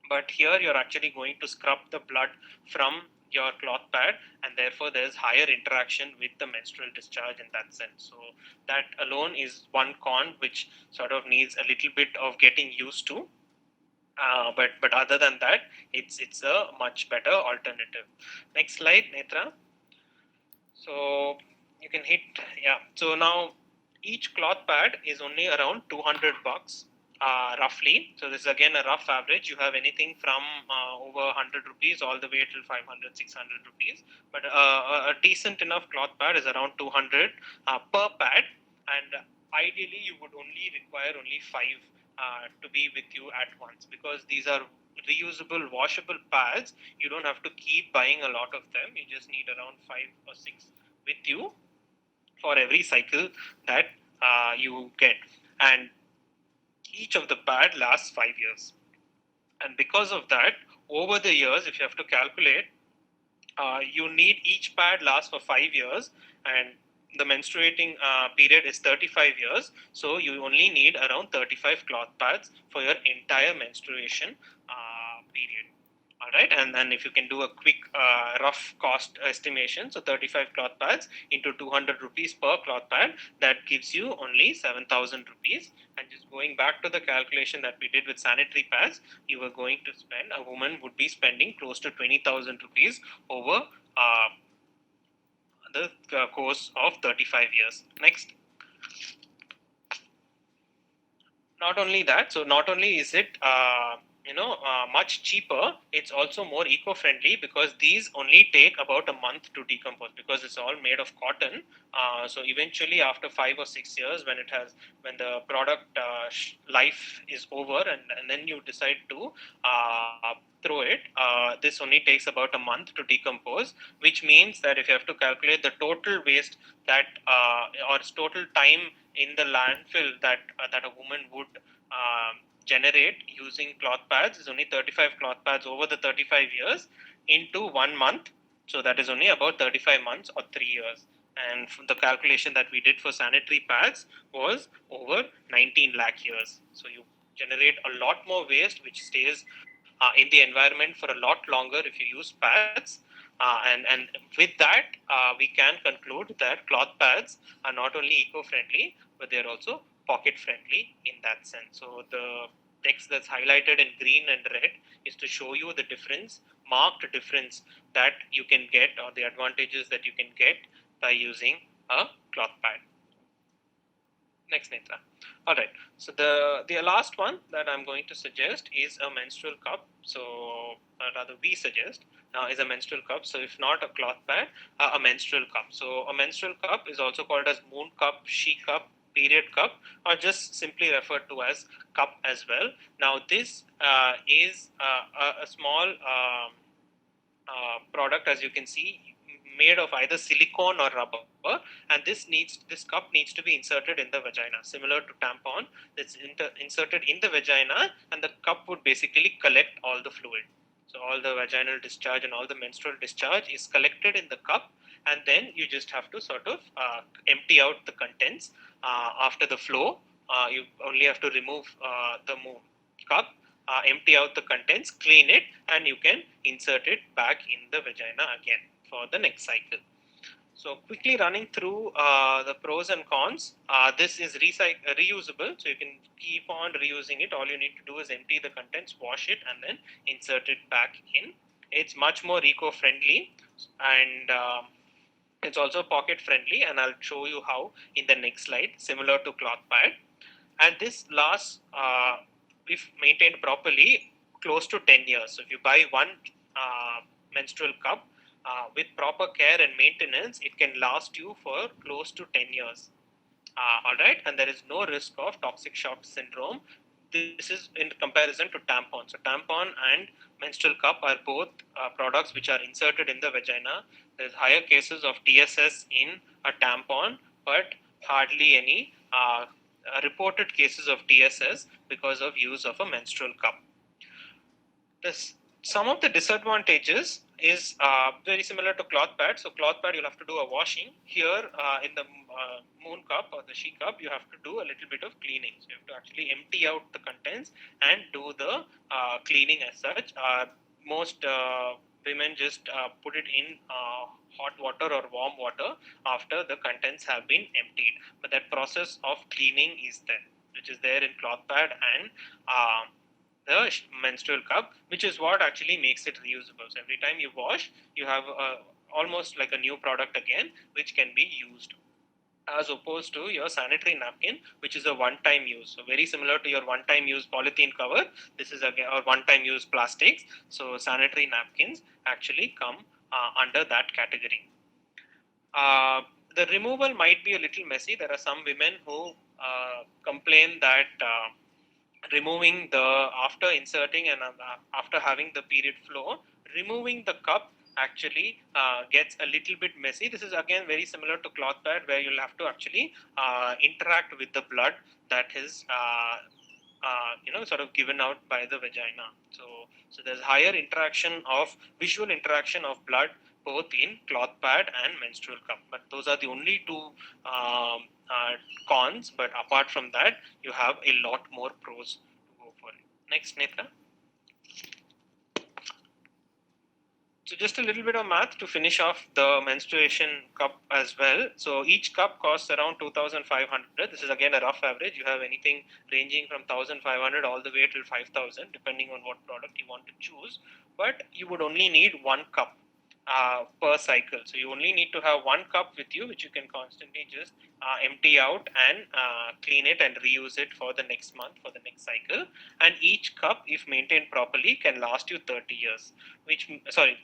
But here you're actually going to scrub the blood from your cloth pad, and therefore there's higher interaction with the menstrual discharge in that sense. So that alone is one con which sort of needs a little bit of getting used to. But other than that, it's a much better alternative. Next slide, Netra. So you can hit, yeah. So now each cloth pad is only around $200 roughly. So this is again a rough average. You have anything from over 100 rupees all the way till 500, 600 rupees. But a decent enough cloth pad is around 200 per pad, and ideally you would only require only 5 to be with you at once, because these are reusable, washable pads. You don't have to keep buying a lot of them. You just need around 5 or 6 with you for every cycle that you get, and each of the pad lasts 5 years. And because of that, over the years, if you have to calculate, you need each pad lasts for 5 years, and the menstruating period is 35 years. So you only need around 35 cloth pads for your entire menstruation period. All right, and then if you can do a quick rough cost estimation, so 35 cloth pads into 200 rupees per cloth pad, that gives you only 7,000 rupees. And just going back to the calculation that we did with sanitary pads, you were going to spend, a woman would be spending close to 20,000 rupees over the course of 35 years. Next. Not only that, so not only is it much cheaper, it's also more eco-friendly, because these only take about a month to decompose, because it's all made of cotton. So eventually after 5 or 6 years, when the product life is over, and then you decide to throw it, this only takes about a month to decompose, which means that if you have to calculate the total waste that or total time in the landfill that a woman would generate using cloth pads, is only 35 cloth pads over the 35 years into 1 month. So that is only about 35 months or 3 years. And the calculation that we did for sanitary pads was over 19 lakh years. So you generate a lot more waste, which stays in the environment for a lot longer if you use pads. And with that, we can conclude that cloth pads are not only eco-friendly, but they're also pocket-friendly in that sense. So the text that's highlighted in green and red is to show you the difference, marked difference that you can get, or the advantages that you can get by using a cloth pad. Next, Netra. All right. So the last one that I'm going to suggest is a menstrual cup. So rather, we suggest is a menstrual cup. So if not a cloth pad, a menstrual cup. So a menstrual cup is also called as moon cup, she cup, period cup, or just simply referred to as cup as well. Now this is a small product, as you can see, made of either silicone or rubber, and this cup needs to be inserted in the vagina, similar to tampon. It's inserted in the vagina, and the cup would basically collect all the fluid. So all the vaginal discharge and all the menstrual discharge is collected in the cup, and then you just have to sort of empty out the contents after the flow. You only have to remove the cup, empty out the contents, clean it, and you can insert it back in the vagina again for the next cycle. So quickly running through the pros and cons. This is reusable, so you can keep on reusing it. All you need to do is empty the contents, wash it, and then insert it back in. It's much more eco-friendly, and it's also pocket-friendly, and I'll show you how in the next slide, similar to cloth pad. And this lasts, if maintained properly, close to 10 years. So if you buy one menstrual cup, with proper care and maintenance, it can last you for close to 10 years. All right, and there is no risk of toxic shock syndrome. This is in comparison to tampon. So tampon and menstrual cup are both products which are inserted in the vagina. There's higher cases of TSS in a tampon, but hardly any reported cases of TSS because of use of a menstrual cup. Some of the disadvantages is very similar to cloth pad. So cloth pad, you'll have to do a washing. Here in the moon cup or the she cup, you have to do a little bit of cleaning. So you have to actually empty out the contents and do the cleaning as such. Most women just put it in hot water or warm water after the contents have been emptied. But that process of cleaning is there, which is there in cloth pad and the menstrual cup, which is what actually makes it reusable. So every time you wash, you have almost like a new product again, which can be used, as opposed to your sanitary napkin, which is a one-time use. So very similar to your one-time use polythene cover, this is again or one-time use plastics. So sanitary napkins actually come under that category. The removal might be a little messy. There are some women who complain that removing after inserting and after having the period flow, removing the cup actually gets a little bit messy. This is again very similar to cloth pad, where you'll have to actually interact with the blood that is sort of given out by the vagina. So there's higher visual interaction of blood both in cloth pad and menstrual cup. But those are the only two cons. But apart from that, you have a lot more pros to go for it. Next, Netra. So just a little bit of math to finish off the menstruation cup as well. So each cup costs around 2,500. This is again a rough average. You have anything ranging from 1,500 all the way till 5,000, depending on what product you want to choose. But you would only need one cup per cycle. So you only need to have one cup with you, which you can constantly just empty out and clean it and reuse it for the next month, for the next cycle. And each cup, if maintained properly, can last you 30 years,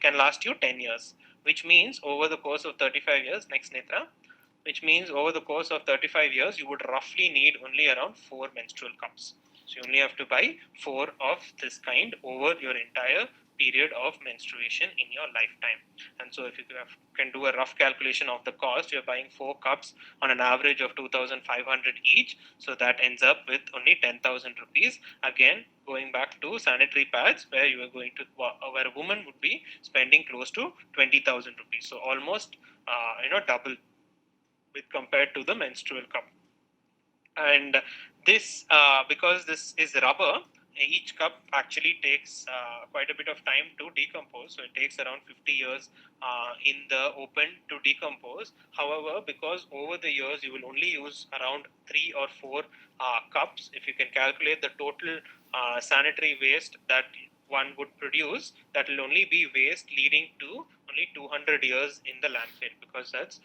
can last you 10 years, which means over the course of 35 years, next Netra, which means over the course of 35 years, you would roughly need only around 4 menstrual cups. So you only have to buy 4 of this kind over your entire period of menstruation in your lifetime. And so if you can do a rough calculation of the cost, you're buying 4 cups on an average of 2,500 each. So that ends up with only 10,000 rupees. Again, going back to sanitary pads, where where a woman would be spending close to 20,000 rupees. So almost double with compared to the menstrual cup. And this, because this is rubber, each cup actually takes quite a bit of time to decompose. So it takes around 50 years in the open to decompose. However, because over the years you will only use around 3 or 4 cups, if you can calculate the total sanitary waste that one would produce, that will only be waste leading to only 200 years in the landfill, because that's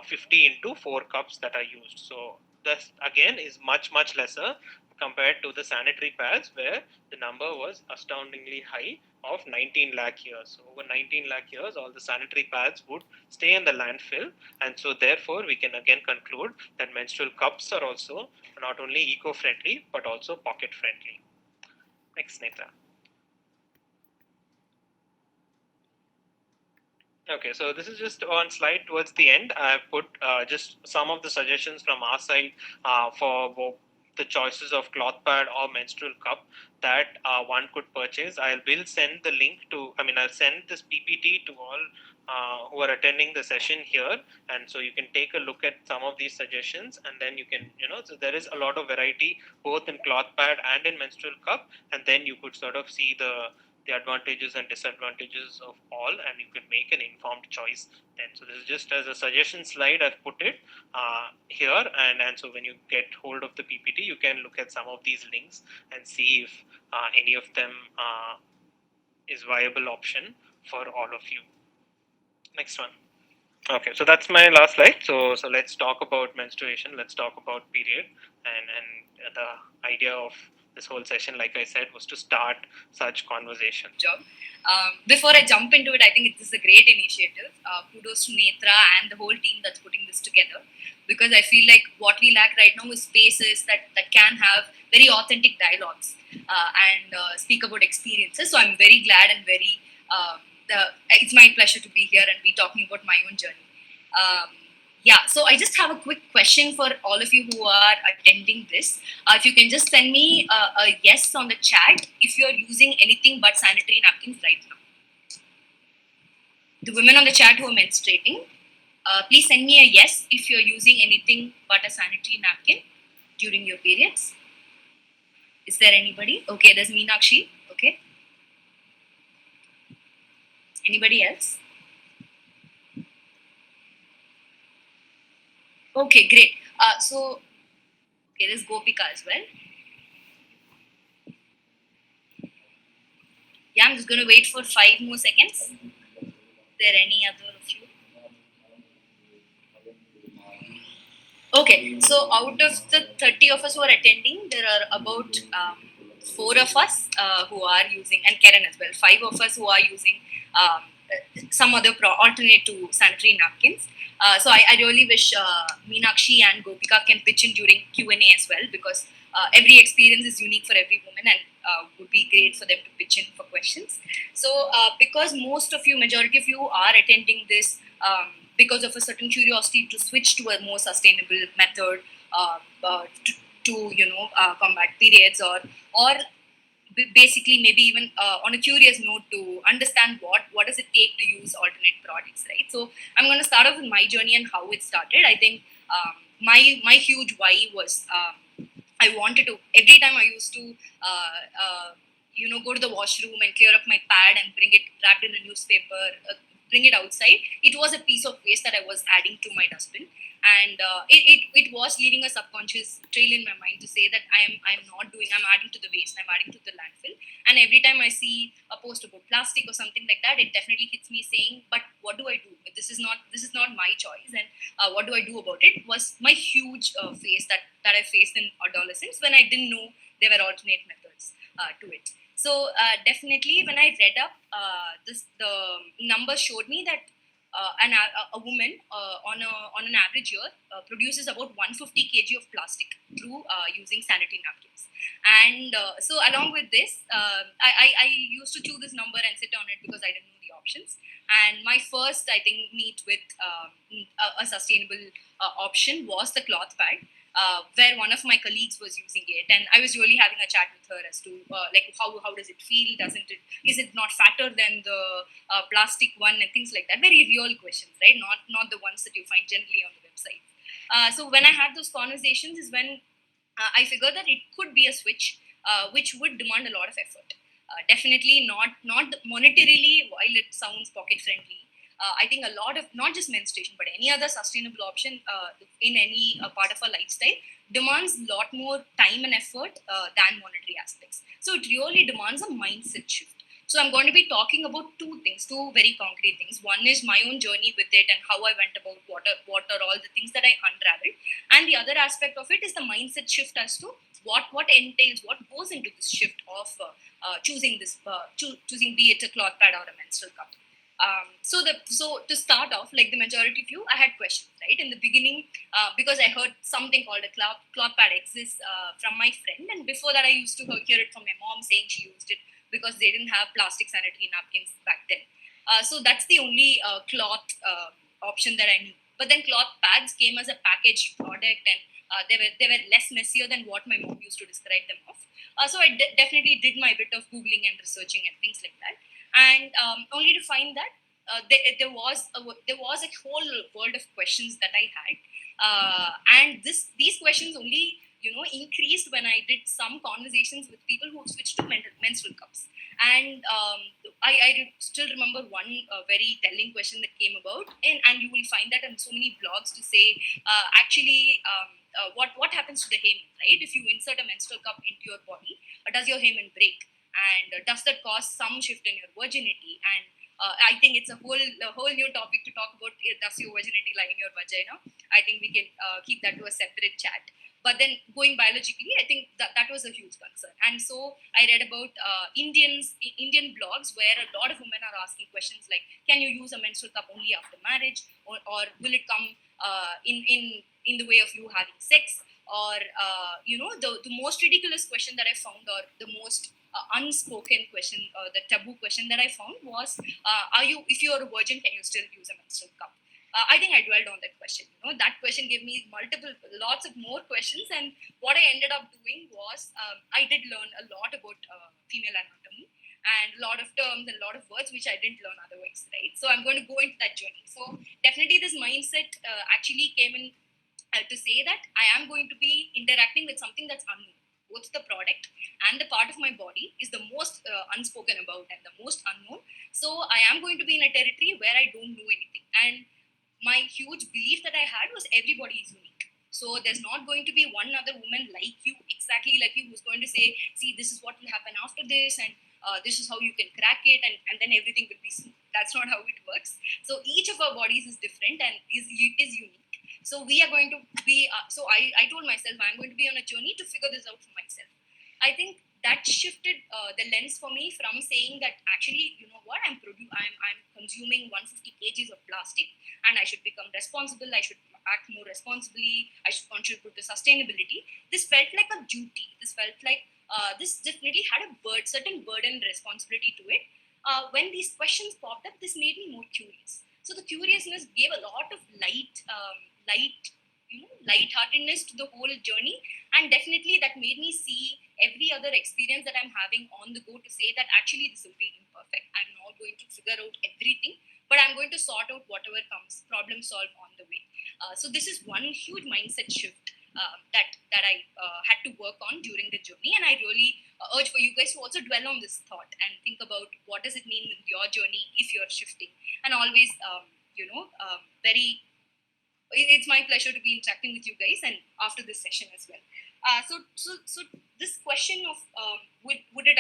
50 into 4 cups that are used. So this again is much lesser compared to the sanitary pads, where the number was astoundingly high of 19 lakh years. So over 19 lakh years, all the sanitary pads would stay in the landfill. And so therefore, we can again conclude that menstrual cups are also not only eco-friendly, but also pocket-friendly. Next, Netra. Okay, so this is just one slide towards the end. I have put just some of the suggestions from our side for the choices of cloth pad or menstrual cup that one could purchase. I will send the link I'll send this PPT to all who are attending the session here, and so you can take a look at some of these suggestions, and then you can, so there is a lot of variety both in cloth pad and in menstrual cup, and then you could sort of see the advantages and disadvantages of all, and you can make an informed choice then. So this is just as a suggestion slide, I've put it here, and so when you get hold of the PPT, you can look at some of these links and see if any of them is viable option for all of you. Next one. Okay, so that's my last slide. So let's talk about menstruation. Let's talk about period, and the idea of this whole session, like I said, was to start such conversation. Job. Before I jump into it, I think this is a great initiative. Kudos to Netra and the whole team that's putting this together, because I feel like what we lack right now is spaces that can have very authentic dialogues and speak about experiences. So I'm very glad and very it's my pleasure to be here and be talking about my own journey. So I just have a quick question for all of you who are attending this. If you can just send me a yes on the chat if you're using anything but sanitary napkins right now. The women on the chat who are menstruating, please send me a yes if you're using anything but a sanitary napkin during your periods. Is there anybody? Okay, there's Meenakshi. Okay. Anybody else? Okay, great. Okay, there's Gopika as well. Yeah, I'm just going to wait for 5 more seconds. Is there any other of you? Okay, so out of the 30 of us who are attending, there are about 4 of us who are using, and Karen as well, 5 of us who are using some other alternate to sanitary napkins. So I really wish Meenakshi and Gopika can pitch in during Q&A as well, because every experience is unique for every woman, and would be great for them to pitch in for questions. So because majority of you are attending this because of a certain curiosity to switch to a more sustainable method to combat periods, or basically maybe even on a curious note to understand what does it take to use alternate products, right? So I'm going to start off with my journey and how it started. I think my huge why was I wanted to, every time I used to go to the washroom and clear up my pad and bring it wrapped in a newspaper, bring it outside, it was a piece of waste that I was adding to my dustbin. And it was leaving a subconscious trail in my mind to say that I'm adding to the waste, I'm adding to the landfill. And every time I see a post about plastic or something like that, it definitely hits me saying, but what do I do? This is not my choice, and what do I do about it? Was my huge phase that I faced in adolescence, when I didn't know there were alternate methods to it. So definitely, when I read up, the numbers showed me that a woman on an average year produces about 150 kg of plastic through using sanitary napkins. And so along with this, I used to chew this number and sit on it because I didn't know the options. And my first, I think, meet with a sustainable option was the cloth pad. Where one of my colleagues was using it, and I was really having a chat with her as to how does it feel? Is it not fatter than the plastic one, and things like that? Very real questions, right? Not the ones that you find generally on the website. So when I had those conversations is when I figured that it could be a switch which would demand a lot of effort. Definitely not monetarily, while it sounds pocket friendly. I think a lot of, not just menstruation, but any other sustainable option in any part of our lifestyle demands a lot more time and effort than monetary aspects. So it really demands a mindset shift. So I'm going to be talking about two very concrete things. One is my own journey with it and how I went about what are all the things that I unraveled. And the other aspect of it is the mindset shift as to what entails, what goes into this shift of choosing be it a cloth pad or a menstrual cup. So to start off, like the majority of you, I had questions, right? In the beginning, because I heard something called a cloth pad exists from my friend. And before that, I used to hear it from my mom saying she used it because they didn't have plastic sanitary napkins back then. So that's the only cloth option that I knew. But then cloth pads came as a packaged product, and They were less messier than what my mom used to describe them of. So I definitely did my bit of googling and researching and things like that, and only to find that there was a whole world of questions that I had, and these questions only increased when I did some conversations with people who switched to menstrual cups. And I still remember one very telling question that came about, and you will find that on so many blogs to say, actually, what happens to the hymen, right? If you insert a menstrual cup into your body, does your hymen break? And does that cause some shift in your virginity? And I think it's a whole new topic to talk about. Does your virginity lie in your vagina? I think we can keep that to a separate chat. But then going biologically, I think that was a huge concern. And so I read about Indian blogs where a lot of women are asking questions like, can you use a menstrual cup only after marriage, or will it come in the way of you having sex? Or the most ridiculous question that I found, or the most unspoken question, the taboo question that I found was, if you are a virgin, can you still use a menstrual cup? I think I dwelled on that question. That question gave me lots of more questions. And what I ended up doing was, I did learn a lot about female anatomy and a lot of terms and a lot of words which I didn't learn otherwise, right? So I'm going to go into that journey. So definitely this mindset actually came in to say that I am going to be interacting with something that's unknown. Both the product and the part of my body is the most unspoken about and the most unknown. So I am going to be in a territory where I don't know anything. And my huge belief that I had was everybody is unique. So there's not going to be one other woman like you, exactly like you, who's going to say, see, this is what will happen after this, and this is how you can crack it, and then everything will be smooth. That's not how it works. So each of our bodies is different and is unique. So we are going to be, I told myself I'm going to be on a journey to figure this out for myself. I think that shifted the lens for me from saying that actually, you know what, I'm consuming 150 kgs of plastic and I should become responsible, I should act more responsibly, I should contribute to sustainability. This felt like a duty. This felt like this definitely had a certain burden and responsibility to it. When these questions popped up, this made me more curious. So the curiousness gave a lot of lightheartedness to the whole journey, and definitely that made me see every other experience that I'm having on the go to say that actually this will be imperfect. I'm not going to figure out everything, but I'm going to sort out whatever comes, problem solve on the way. So this is one huge mindset shift that I had to work on during the journey, and I really urge for you guys to also dwell on this thought and think about what does it mean in your journey if you're shifting. And always, very, it's my pleasure to be interacting with you guys and after this session as well. So this question of would it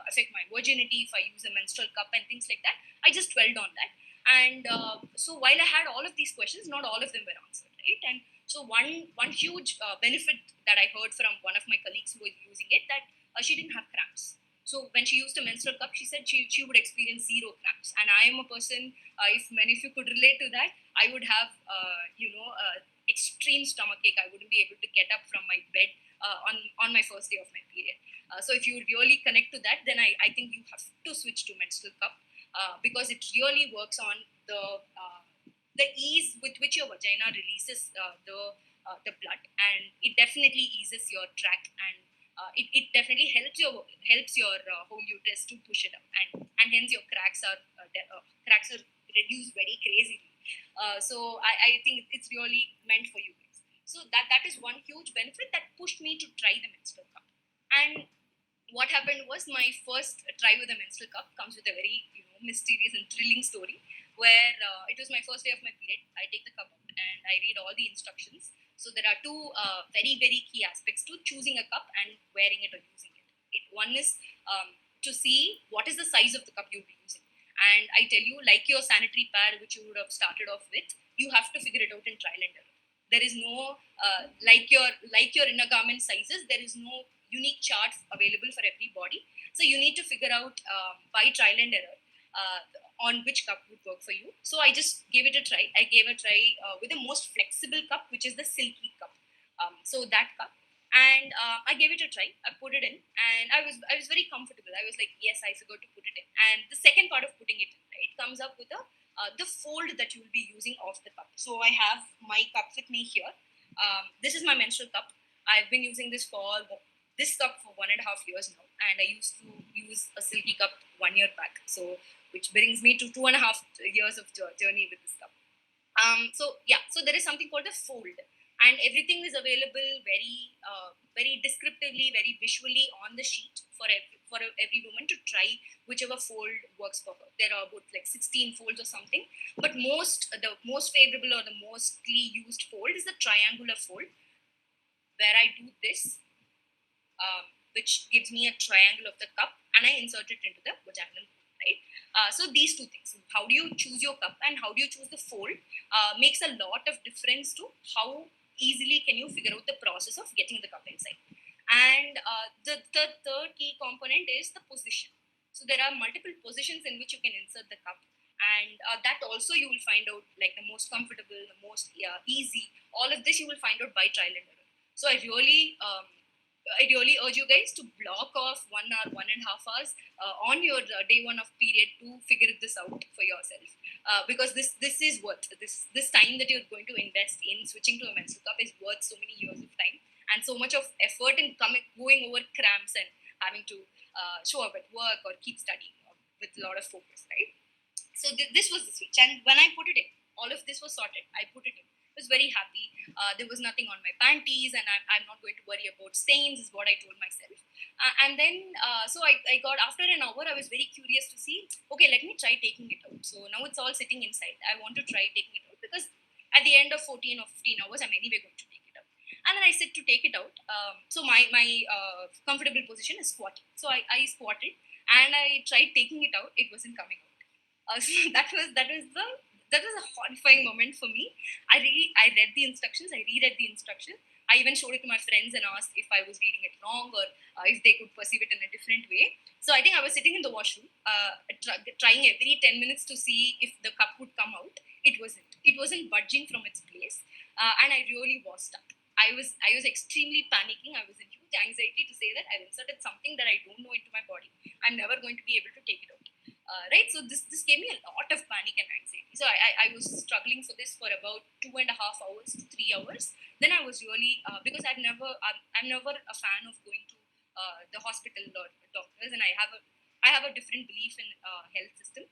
affect my virginity if I use a menstrual cup and things like that, I just dwelled on that. And so while I had all of these questions, not all of them were answered, right? And so one huge benefit that I heard from one of my colleagues who was using it, that she didn't have cramps. So when she used a menstrual cup, she said she would experience zero cramps. And I am a person, if many of you could relate to that, I would have, extreme stomachache. I wouldn't be able to get up from my bed on my first day of my period. So if you really connect to that, then I think you have to switch to menstrual cup because it really works on the ease with which your vagina releases the blood, and it definitely eases your track, and it definitely helps your whole uterus to push it up, and hence your cracks are reduced very crazily. So I think it's really meant for you guys. So that is one huge benefit that pushed me to try the menstrual cup. And what happened was, my first try with a menstrual cup comes with a very mysterious and thrilling story, where it was my first day of my period. I take the cup out and I read all the instructions. So there are two very, very key aspects to choosing a cup and wearing it or using it. One is to see what is the size of the cup you'll be using. And I tell you, like your sanitary pad, which you would have started off with, you have to figure it out in trial and error. There is no, like your inner garment sizes, there is no unique chart available for every body. So you need to figure out by trial and error on which cup would work for you. So I just gave it a try. I gave a try with the most flexible cup, which is the silky cup. So that cup. And I gave it a try. I put it in, and I was very comfortable. I was like, yes, I forgot to put it in. And the second part of putting it in, right, comes up with the fold that you will be using of the cup. So I have my cup with me here. This is my menstrual cup. I've been using this cup for 1.5 years now, and I used to use a silky cup 1 year back. So, which brings me to 2.5 years of journey with this cup. So there is something called a fold, and everything is available very descriptively, very visually on the sheet for every woman to try whichever fold works for her. There are about like 16 folds or something, but the most favorable or the mostly used fold is the triangular fold, where I do this, which gives me a triangle of the cup, and I insert it into the vaginal fold, right? So these two things, how do you choose your cup and how do you choose the fold, makes a lot of difference to how easily can you figure out the process of getting the cup inside. And the third key component is the position. So there are multiple positions in which you can insert the cup, and that also you will find out, like the most comfortable, the most easy. All of this you will find out by trial and error. So I really urge you guys to block off 1 hour, 1.5 hours on your day one of period to figure this out for yourself. Because this is worth this time that you're going to invest in switching to a menstrual cup is worth so many years of time and so much of effort in going over cramps and having to show up at work or keep studying with a lot of focus, right? So this was the switch, and when I put it in, all of this was sorted. I put it in. I was very happy. There was nothing on my panties, and I'm not going to worry about stains, is what I told myself. And then, so I got, after an hour, I was very curious to see, okay, let me try taking it out. So now it's all sitting inside. I want to try taking it out because at the end of 14 or 15 hours, I'm anyway going to take it out. And then I sit to take it out. So my comfortable position is squatting. So I squatted and I tried taking it out. It wasn't coming out. So that was a horrifying moment for me. I read the instructions. I reread the instructions. I even showed it to my friends and asked if I was reading it wrong or if they could perceive it in a different way. So I think I was sitting in the washroom, trying every 10 minutes to see if the cup would come out. It wasn't. It wasn't budging from its place, and I really was stuck. I was extremely panicking. I was in huge anxiety to say that I've inserted something that I don't know into my body. I'm never going to be able to take it out. Right, so this gave me a lot of panic and anxiety. So I was struggling for this for about 2.5 hours to 3 hours. Then I was really because I'm never a fan of going to the hospital or doctors, and I have a different belief in health system.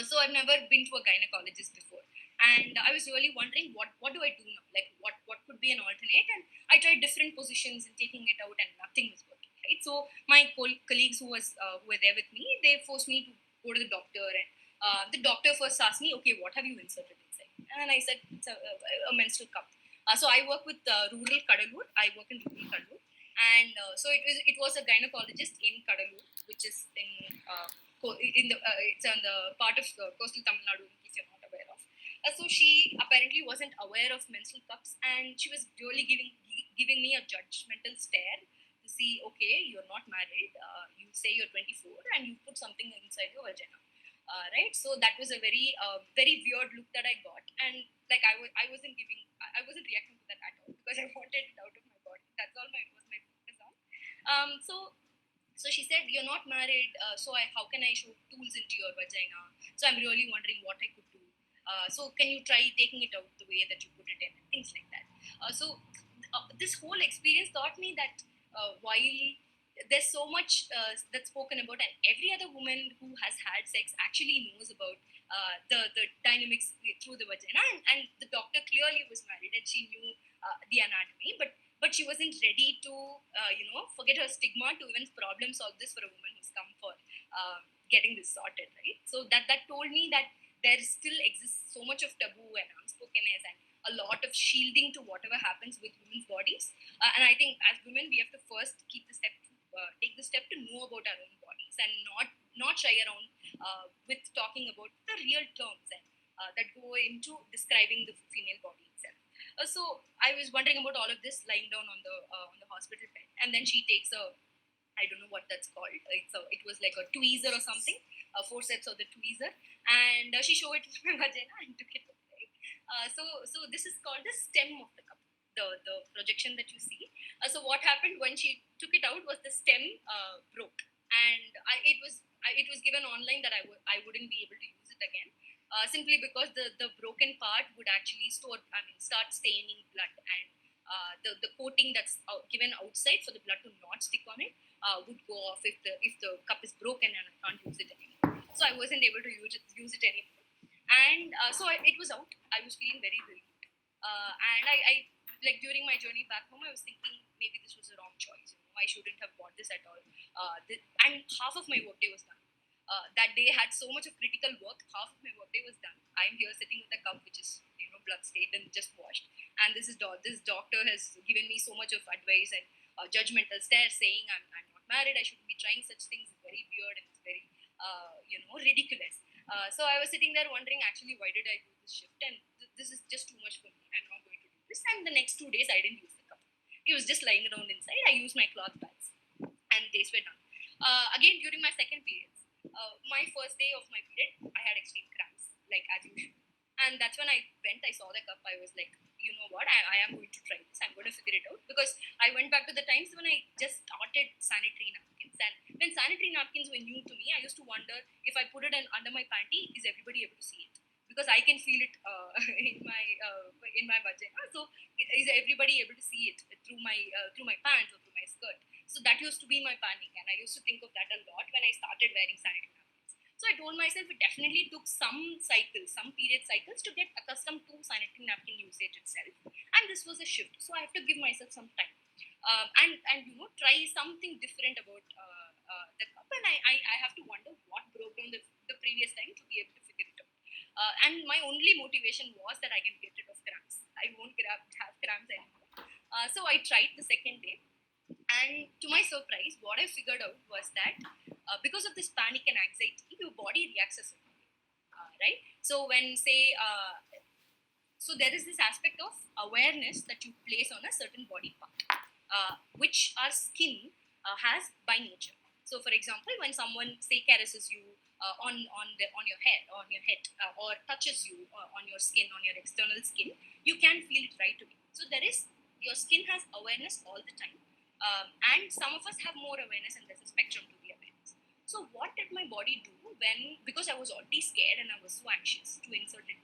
So I've never been to a gynecologist before, and I was really wondering what do I do now? Like what could be an alternate? And I tried different positions and taking it out, and nothing was working. Right, so my colleagues who were there with me, they forced me to go to the doctor, and the doctor first asked me, okay, what have you inserted inside? And I said it's a menstrual cup. So I work with rural Kadalur. I work in rural Kadalur, and so it was a gynecologist in Kadalur, which is it's on the part of coastal Tamil Nadu, in case you're not aware of. So she apparently wasn't aware of menstrual cups, and she was really giving me a judgmental stare to see, okay, you're not married, you say you're 24, and you put something inside your vagina. Right, so that was a very weird look that I got, and like I wasn't reacting to that at all because I wanted it out of my body. That's all was my focus on. So she said, you're not married, so how can I show tools into your vagina? So I'm really wondering what I could do. So can you try taking it out the way that you put it in? Things like that. This whole experience taught me that while there's so much that's spoken about, and every other woman who has had sex actually knows about the dynamics through the vagina, and the doctor clearly was married and she knew the anatomy, but she wasn't ready to forget her stigma to even problem solve this for a woman who's come for getting this sorted, right? So that told me that there still exists so much of taboo and unspokenness and a lot of shielding to whatever happens with women's bodies. And I think as women, we have to first take the step to know about our own bodies and not shy around with talking about the real terms and that go into describing the female body itself. So I was wondering about all of this lying down on the hospital bed, and then she takes I don't know what that's called. It was like a tweezer or something, forceps or the tweezer, and she showed it to my vagina and took it out. Right? So this is called the stem of the cup, the projection that you see. So what happened when she took it out was the stem broke, and it was given online that I wouldn't be able to use it again. Simply because the broken part would actually start staining blood, and the coating that's given outside for the blood to not stick on it would go off if the cup is broken and I can't use it anymore. So I wasn't able to use it anymore, and it was out. I was feeling very relieved, and I like during my journey back home, I was thinking maybe this was the wrong choice. I shouldn't have bought this at all. And half of my workday was done. That day had so much of critical work. Half of my workday was done. I'm here sitting with a cup which is blood stained and just washed. And this doctor has given me so much of advice and judgmental stare, saying I'm not married. I shouldn't be trying such things. It's very weird and it's very ridiculous. So I was sitting there wondering, actually, why did I do this shift? And this is just too much for me. I'm not going to do this. And the next 2 days, I didn't use the cup. It was just lying around inside. I used my cloth bags, and days were done. Again, during my second periods, my first day of my period, I had extreme cramps, like as usual. And that's when I went, I saw the cup, I was like, you know what, I am going to try this, I'm going to figure it out. Because I went back to the times when I just started sanitary napkins. And when sanitary napkins were new to me, I used to wonder if I put it under my panty, is everybody able to see it? Because I can feel it in my vagina. So is everybody able to see it through my pants or through my skirt? So that used to be my panic, and I used to think of that a lot when I started wearing sanitary napkins. So I told myself it definitely took some period cycles to get accustomed to sanitary napkin usage itself, and this was a shift. So I have to give myself some time, and try something different about the cup, and I have to wonder what broke down the previous time to be able to figure it out. And my only motivation was that I can get rid of cramps. I won't have cramps anymore. So I tried the second day, and to my surprise, what I figured out was that because of this panic and anxiety, your body reacts a certain way, right? So so there is this aspect of awareness that you place on a certain body part, which our skin has by nature. So, for example, when someone say caresses you on your head, or touches you on your skin, on your external skin, you can feel it right away. So your skin has awareness all the time, and some of us have more awareness, and there's a spectrum to the awareness. So, what did my body do because I was already scared and I was so anxious to insert it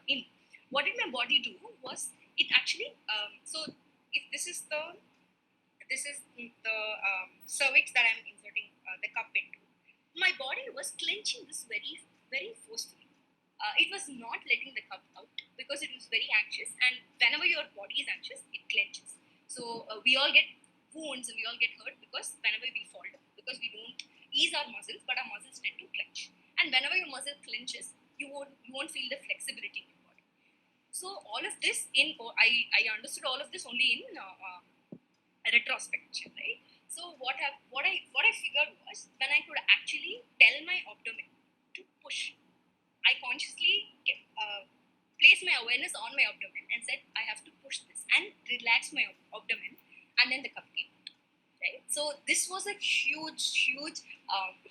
in? What did my body do was it actually. So, if this is the cervix that I'm inserting the cup into, my body was clenching this very, very forcefully. It was not letting the cup out because it was very anxious, and whenever your body is anxious, it clenches. So we all get wounds and we all get hurt because whenever we fall down, because we don't ease our muscles, but our muscles tend to clench. And whenever your muscle clenches, you won't feel the flexibility in your body. So all of this I understood all of this only in retrospection, right? So what I figured was, when I could actually tell my abdomen to push, I consciously placed my awareness on my abdomen and said, I have to push this, and relax my abdomen, and then the cup came out, right? So this was a huge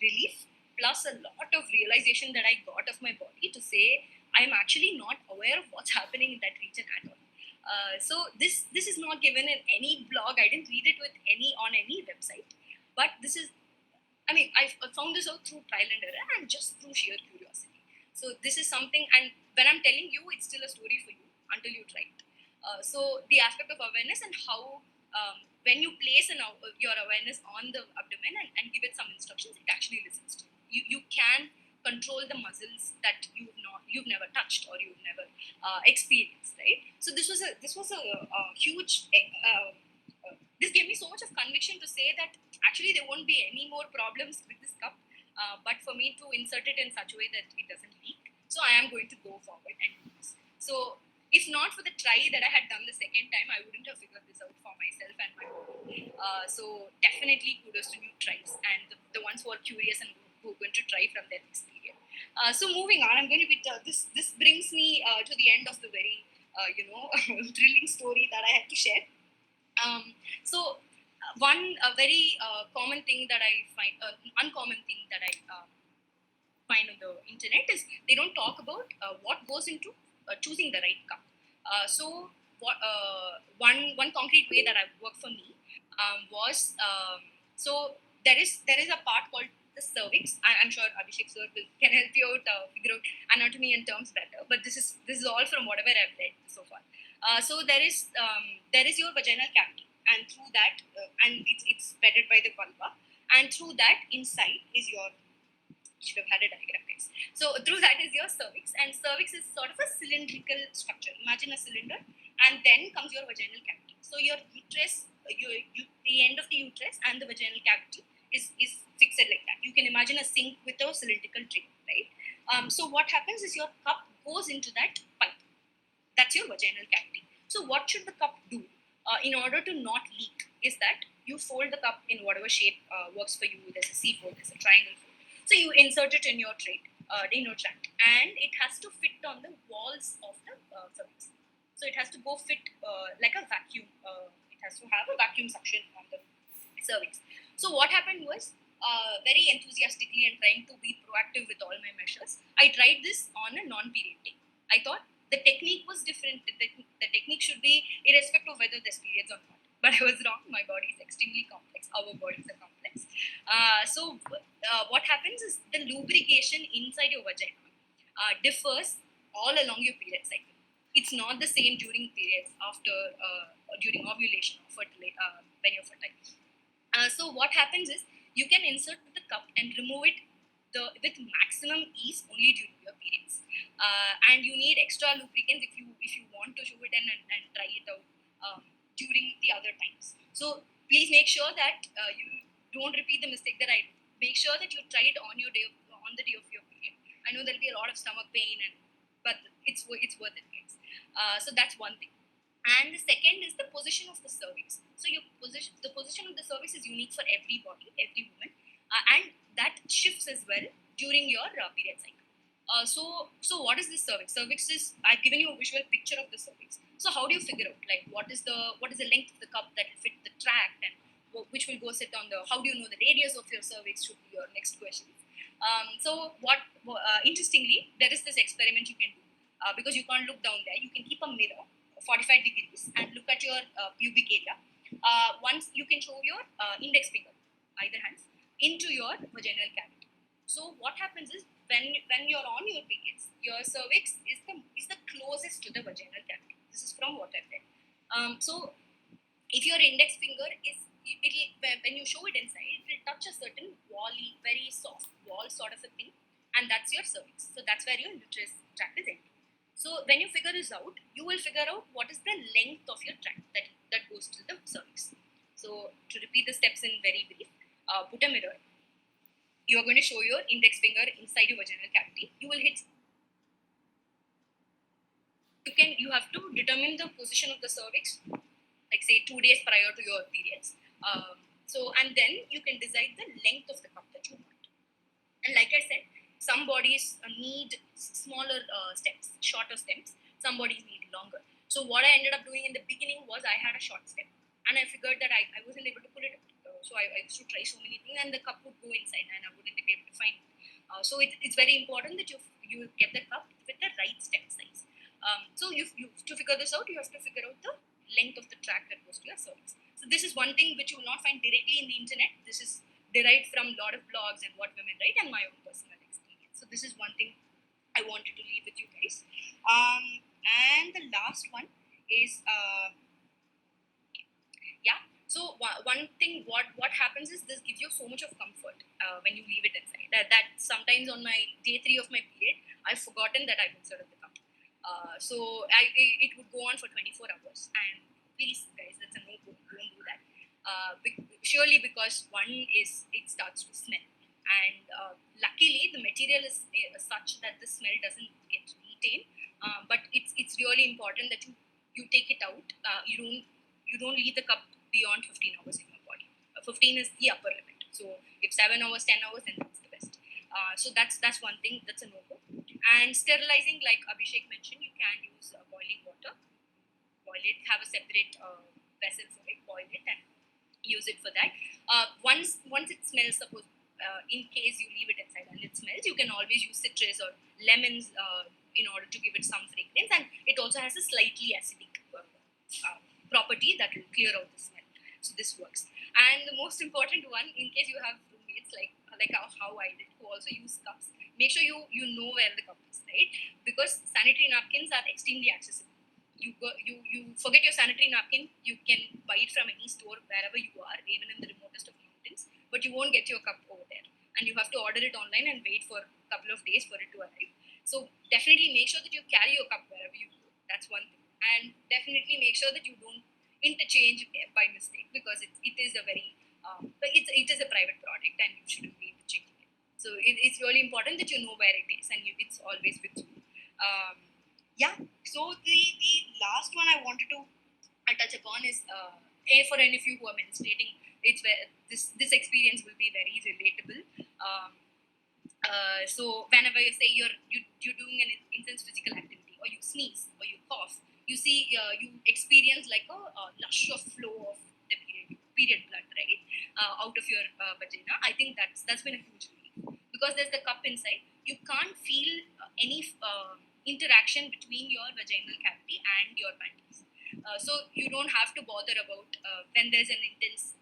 relief, plus a lot of realization that I got of my body to say I'm actually not aware of what's happening in that region at all. So this is not given in any blog. I didn't read it on any website, but this is, I mean, I found this out through trial and error and just through sheer curiosity. So this is something, and when I'm telling you, it's still a story for you until you try it. So the aspect of awareness and how when you place your awareness on the abdomen and give it some instructions, it actually listens to you. You can control the muscles that you've never touched or you've never experienced, right? So this was a huge. This gave me so much of conviction to say that actually there won't be any more problems with this cup, but for me to insert it in such a way that it doesn't leak. So I am going to go forward and do this. So if not for the try that I had done the second time, I wouldn't have figured this out for myself and my body. So definitely kudos to new tries and the ones who are curious and who are going to try from their experience. So moving on, I'm going to be this brings me to the end of the very thrilling story that I had to share. So one very common thing that I find, uncommon thing that I find on the internet is they don't talk about what goes into choosing the right cup. So one concrete way that worked for me was so there is a part called the cervix. I'm sure Abhishek sir can help you out figure out anatomy and terms better, but this is all from whatever I've read so far. So there is your vaginal cavity, and through that, and it's bedded by the vulva, and through that inside is your, should have had a diagram, guys. So through that is your cervix, and cervix is sort of a cylindrical structure. Imagine a cylinder, and then comes your vaginal cavity. So your uterus, the end of the uterus and the vaginal cavity is fixed like that. You can imagine a sink with a cylindrical drain, right? So what happens is your cup goes into that pipe. That's your vaginal cavity. So what should the cup do in order to not leak? Is that you fold the cup in whatever shape works for you. There's a C fold, there's a triangle fold. So you insert it in your tract, and it has to fit on the walls of the cervix. So it has to go fit like a vacuum. It has to have a vacuum suction on the cervix. So what happened was, very enthusiastically and trying to be proactive with all my measures, I tried this on a non-period day. I thought the technique was different. The technique should be irrespective of whether there's periods or not. But I was wrong. My body is extremely complex. Our bodies are complex. So what happens is the lubrication inside your vagina differs all along your period cycle. It's not the same during periods, after during ovulation or when you're fertile. So what happens is you can insert the cup and remove it with maximum ease only during your periods. And you need extra lubricants if you want to show it and try it out during the other times. So please make sure that you don't repeat the mistake that I did. Make sure that you try it on the day of your period. I know there'll be a lot of stomach pain, but it's worth it, guys. So that's one thing. And the second is the position of the cervix. So the position of the cervix is unique for every body, every woman, and that shifts as well during your period cycle. So what is this cervix? Cervix is, I've given you a visual picture of the cervix. So how do you figure out, like, what is the length of the cup that will fit the tract, and which will go sit on the, how do you know the radius of your cervix should be your next question. Interestingly, there is this experiment you can do, because you can't look down there. You can keep a mirror 45 degrees and look at your pubic area. Once you can show your index finger, either hands, into your vaginal cavity. So what happens is, when you're on your periods, your cervix is the closest to the vaginal cavity. This is from what I've read. So if your index finger is, when you show it inside, it will touch a certain wally, very soft wall sort of a thing, and that's your cervix. So that's where your uterus tract is entering. So when you figure this out, you will figure out what is the length of your tract that goes to the cervix. So to repeat the steps in very brief, put a mirror. You are going to show your index finger inside your vaginal cavity. You will hit. You have to determine the position of the cervix, like say 2 days prior to your periods. And then you can decide the length of the cup that you want. And like I said, some bodies need smaller stems, shorter stems. Some bodies need longer. So what I ended up doing in the beginning was, I had a short stem, and I figured that I wasn't able to pull it out. So I used to try so many things, and the cup would go inside, and I wouldn't be able to find it. So it's very important that you get the cup with the right stem size. So you to figure this out, you have to figure out the length of the tract that goes to your cervix. So this is one thing which you will not find directly in the internet. This is derived from a lot of blogs and what women write, and my own personal experience. So this is one thing I wanted to leave with you guys. And the last one is, So one thing, what happens is, this gives you so much of comfort when you leave it inside. That sometimes on my day 3 of my period, I've forgotten that I've inserted the cup. So it would go on for 24 hours. And please, guys, that's a no-go. Don't do that. Surely, because one is, it starts to smell. And luckily, the material is such that the smell doesn't get retained. But it's really important that you take it out. You don't leave the cup beyond 15 hours in your body. 15 is the upper limit. So if 7 hours, 10 hours, then that's the best. So that's one thing, that's a no-go. And sterilizing, like Abhishek mentioned, you can use boiling water. Boil it, have a separate vessel for it, boil it, and use it for that. Once it smells, suppose in case you leave it inside and it smells, you can always use citrus or lemons in order to give it some fragrance. And it also has a slightly acidic property that will clear out the smell. So this works. And the most important one, in case you have roommates like how I did, who also use cups, make sure you know where the cup is, right? Because sanitary napkins are extremely accessible. you forget your sanitary napkin, you can buy it from any store wherever you are, even in the remotest of mountains, but you won't get your cup over there, and you have to order it online and wait for a couple of days for it to arrive. So definitely make sure that you carry your cup wherever you go. That's one thing, and definitely make sure that you don't interchange by mistake, because it is a very it is a private product and you shouldn't be interchanging it. So it's really important that you know where it is and it's always with you. Yeah. So the last one I wanted to touch upon is for any of you who are menstruating, it's where this experience will be very relatable. So whenever you say you're doing an intense physical activity, or you sneeze, or you cough, you see you experience like a lush of flow of the period blood, right, out of your vagina. I think that's been a huge relief, because there's the cup inside. You can't feel any interaction between your vaginal cavity and your panties. So you don't have to bother about when there's an intense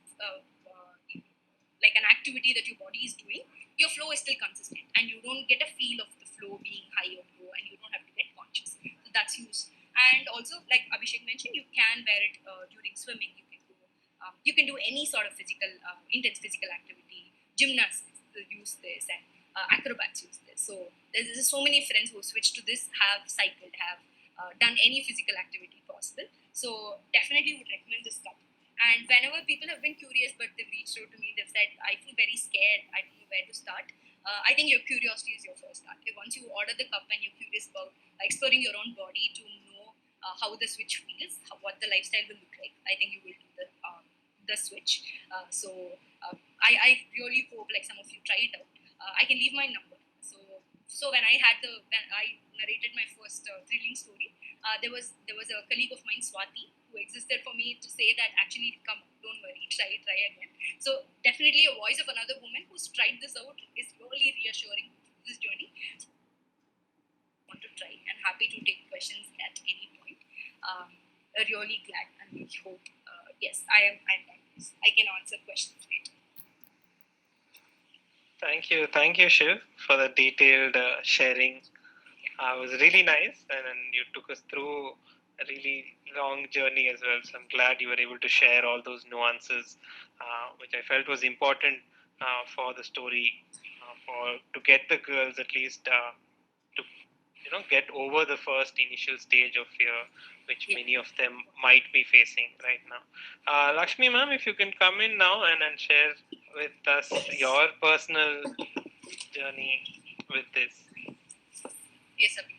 like an activity that your body is doing, your flow is still consistent and you don't get a feel of the flow being high or low, and you don't have to get conscious. So that's used. And also, like Abhishek mentioned, you can wear it during swimming. You can do any sort of intense physical activity. Gymnasts use this, and acrobats use this. So there's so many friends who switched to this, have cycled, have done any physical activity possible. So definitely would recommend this cup. And whenever people have been curious, but they've reached out to me, they've said, I feel very scared, I don't know where to start. I think your curiosity is your first start. Once you order the cup and you're curious about exploring your own body to know how the switch feels, what the lifestyle will look like, I think you will do the switch. I really hope like some of you try it out. I can leave my number. So when I narrated my first thrilling story, there was a colleague of mine, Swati, who existed for me to say that actually, come, don't worry, try again. So definitely a voice of another woman who's tried this out is really reassuring through this journey. So I want to try and happy to take questions at any point. Really glad and we hope, yes, I'm like this. I can answer questions later. Thank you, Shiv, for the detailed sharing. It was really nice, and you took us through a really long journey as well. So I'm glad you were able to share all those nuances, which I felt was important for the story, to get the girls at least to get over the first initial stage of fear, which many of them might be facing right now. Lakshmi ma'am, if you can come in now and share with us your personal journey with this. Yes, Abhi.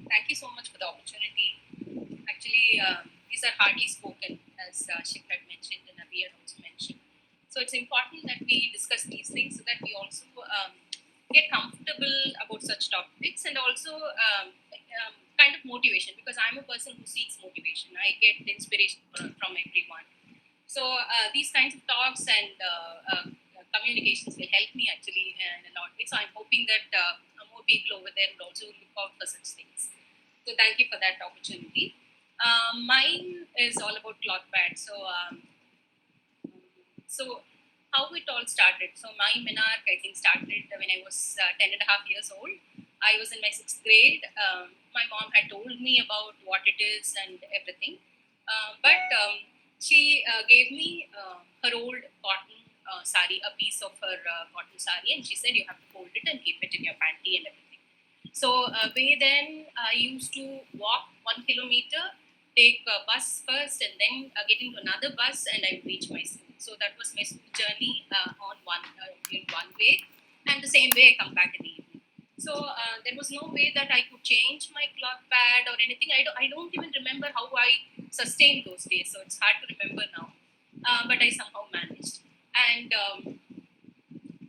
Thank you so much for the opportunity. Actually, these are hardly spoken, as Shiv had mentioned and Abhi had also mentioned. So it's important that we discuss these things so that we also get comfortable about such topics, and also kind of motivation, because I'm a person who seeks motivation. I get inspiration from everyone. So these kinds of talks and communications will help me actually in a lot of ways. So I'm hoping that more people over there would also look out for such things. So thank you for that opportunity. Mine is all about cloth pad. So how it all started. So my Minark, I think, started when I was 10 and a half years old. I was in my 6th grade. My mom had told me about what it is and everything. But she gave me her old cotton sari, a piece of her cotton sari, and she said, you have to fold it and keep it in your panty and everything. So way then, I used to walk 1 kilometer, take a bus first, and then get into another bus, and I would reach my school. So that was my school journey in one way, and the same way I come back in the evening. So there was no way that I could change my cloth pad or anything. I don't even remember how I sustained those days, so it's hard to remember now. But I somehow managed. And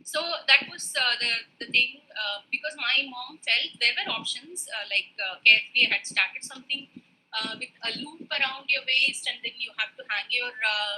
so that was the thing, because my mom felt there were options, like Carefree had started something with a loop around your waist, and then you have to hang your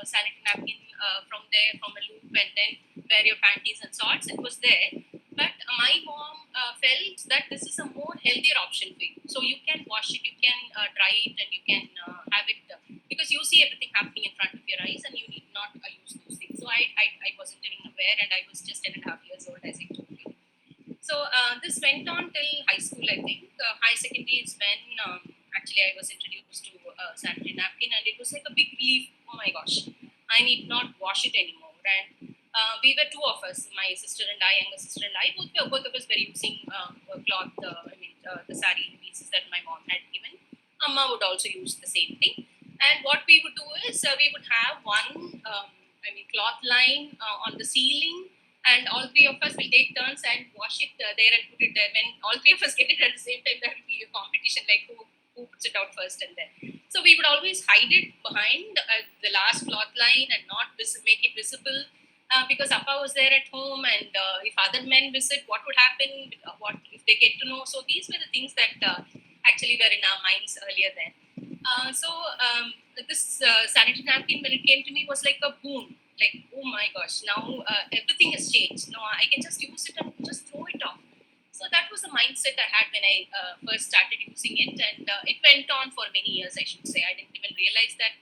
sanitary napkin from there, from a loop, and then wear your panties and socks. It was there. But my mom felt that this is a more healthier option for you. So you can wash it, you can dry it, and you can have it, because you see everything happening in front of your eyes, and you need not use those things. So I wasn't even aware, and I was just 10 and a half years old, as I told you. So this went on till high school, I think. High secondary is when actually I was introduced to sanitary napkin, and it was like a big relief. Oh my gosh, I need not wash it anymore. And we were two of us, my sister and I, younger sister and I, both of us were using cloth, the sari pieces that my mom had given. Amma would also use the same thing. And what we would do is we would have one, cloth line on the ceiling, and all three of us will take turns and wash it there and put it there. When all three of us get it at the same time, there will be a competition like who puts it out first and then. So we would always hide it behind the last cloth line and not make it visible. Because Appa was there at home, and if other men visit, what would happen? What if they get to know? So these were the things that actually were in our minds earlier then. This sanitary napkin, when it came to me, was like a boon. Like, oh my gosh, now everything has changed. No, I can just use it and just throw it off. So that was the mindset I had when I first started using it, and it went on for many years, I should say. I didn't even realize that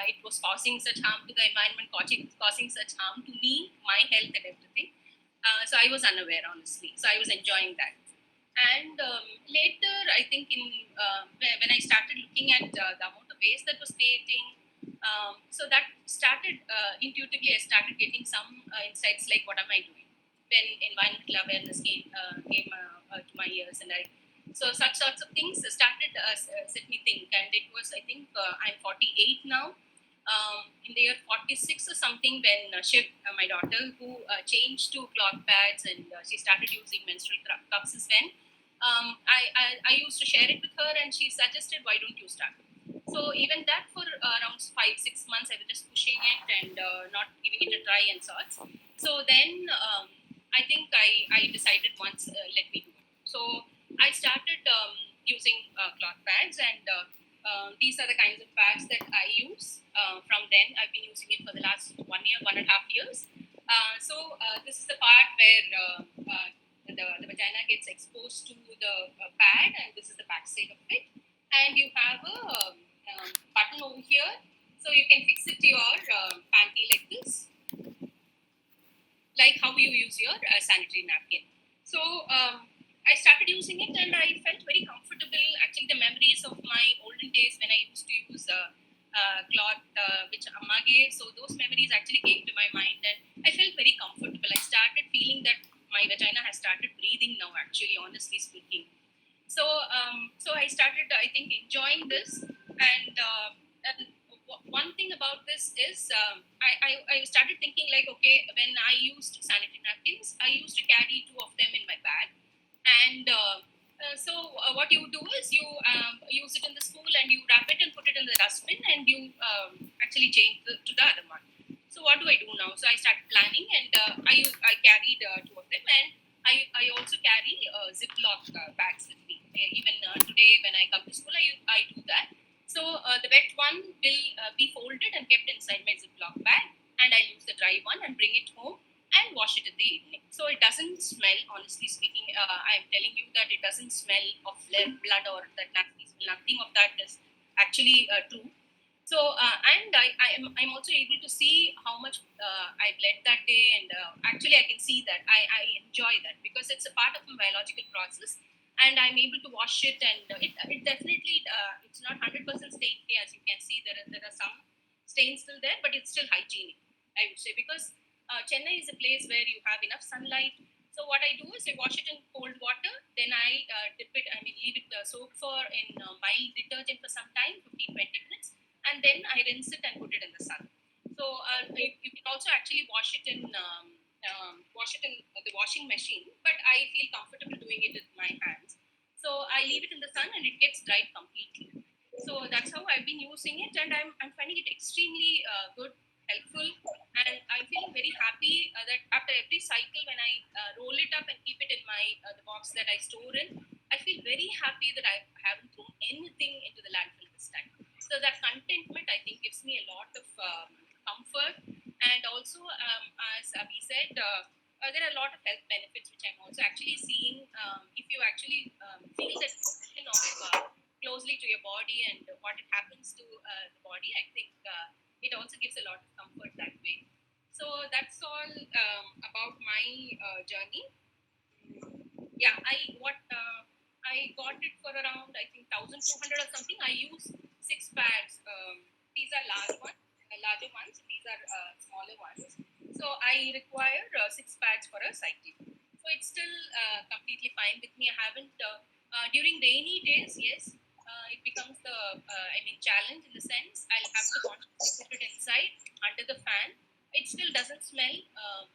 it was causing such harm to the environment, causing such harm to me, my health, and everything. So I was unaware, honestly. So I was enjoying that. And later, I think when I started looking at the amount of waste that was creating, so that started intuitively. I started getting some insights like, what am I doing? When environmental awareness came to my ears, and so such sorts of things started set me think. And it was, I think, I'm 48 now. In the year 46 or something, when Shiv, my daughter, who changed to cloth pads, and she started using menstrual cups, is when I used to share it with her, and she suggested, why don't you start? So even that, for around 5-6 months, I was just pushing it and not giving it a try and sorts. So then I think I decided once, let me do it. So I started using cloth pads, and these are the kinds of pads that I use. From then, I've been using it for the last 1 year, 1.5 years. This is the part where the vagina gets exposed to the pad, and this is the back side of it. And you have a button over here, so you can fix it to your panty like this, like how you use your sanitary napkin. So I started using it, and I felt very comfortable. Actually, the memories of my olden days when I used to use cloth which Amma gave, so those memories actually came to my mind, and I felt very comfortable. I started feeling that my vagina has started breathing now, actually, honestly speaking. So I started, I think, enjoying this, and one thing about this is I started thinking like, okay, when I used sanitary napkins, I used to carry 2 of them in my bag, and what you do is you use it in the school, and you wrap it and put it in the dustbin, and you actually change to the other one. So what do I do now? So I started planning, and I carried 2 of them, and I also carry Ziploc bags with me. Even today, when I come to school, I do that. So the wet one will be folded and kept inside my Ziploc bag, and I'll use the dry one and bring it home and wash it in the evening. So it doesn't smell, honestly speaking. I'm telling you that it doesn't smell of blood or that nasty smell. Nothing of that is actually true. So and I'm also able to see how much I bled that day, and actually I can see that I enjoy that, because it's a part of a biological process, and I'm able to wash it, and it definitely it's not 100% stain free, as you can see. There are some stains still there, but it's still hygienic, I would say, because Chennai is a place where you have enough sunlight. So what I do is I wash it in cold water, then I leave it soaked for in mild detergent for some time, 15-20 minutes, and then I rinse it and put it in the sun. So you can also actually wash it in the washing machine, but I feel comfortable doing it with my hands. So I leave it in the sun, and it gets dried completely. So that's how I've been using it, and I'm finding it extremely good, helpful, and I'm feeling very happy that after every cycle, when I roll it up and keep it in my the box that I store in, I feel very happy that I haven't thrown anything into the landfill this time. So that contentment, I think, gives me a lot of comfort, and also, as Abhi said, there are a lot of health benefits which I'm also actually seeing. If you actually feel that connection of closely to your body and what it happens to the body, I think it also gives a lot of comfort that way. So that's all about my journey. Yeah, I got it for around, I think, 1,200 or something. I use 6 pads. These are larger ones. These are smaller ones. So I require 6 pads for a cycle. So it's still completely fine with me. I haven't, during rainy days, yes, it becomes the, challenge in the sense I'll have to constantly put it inside under the fan. It still doesn't smell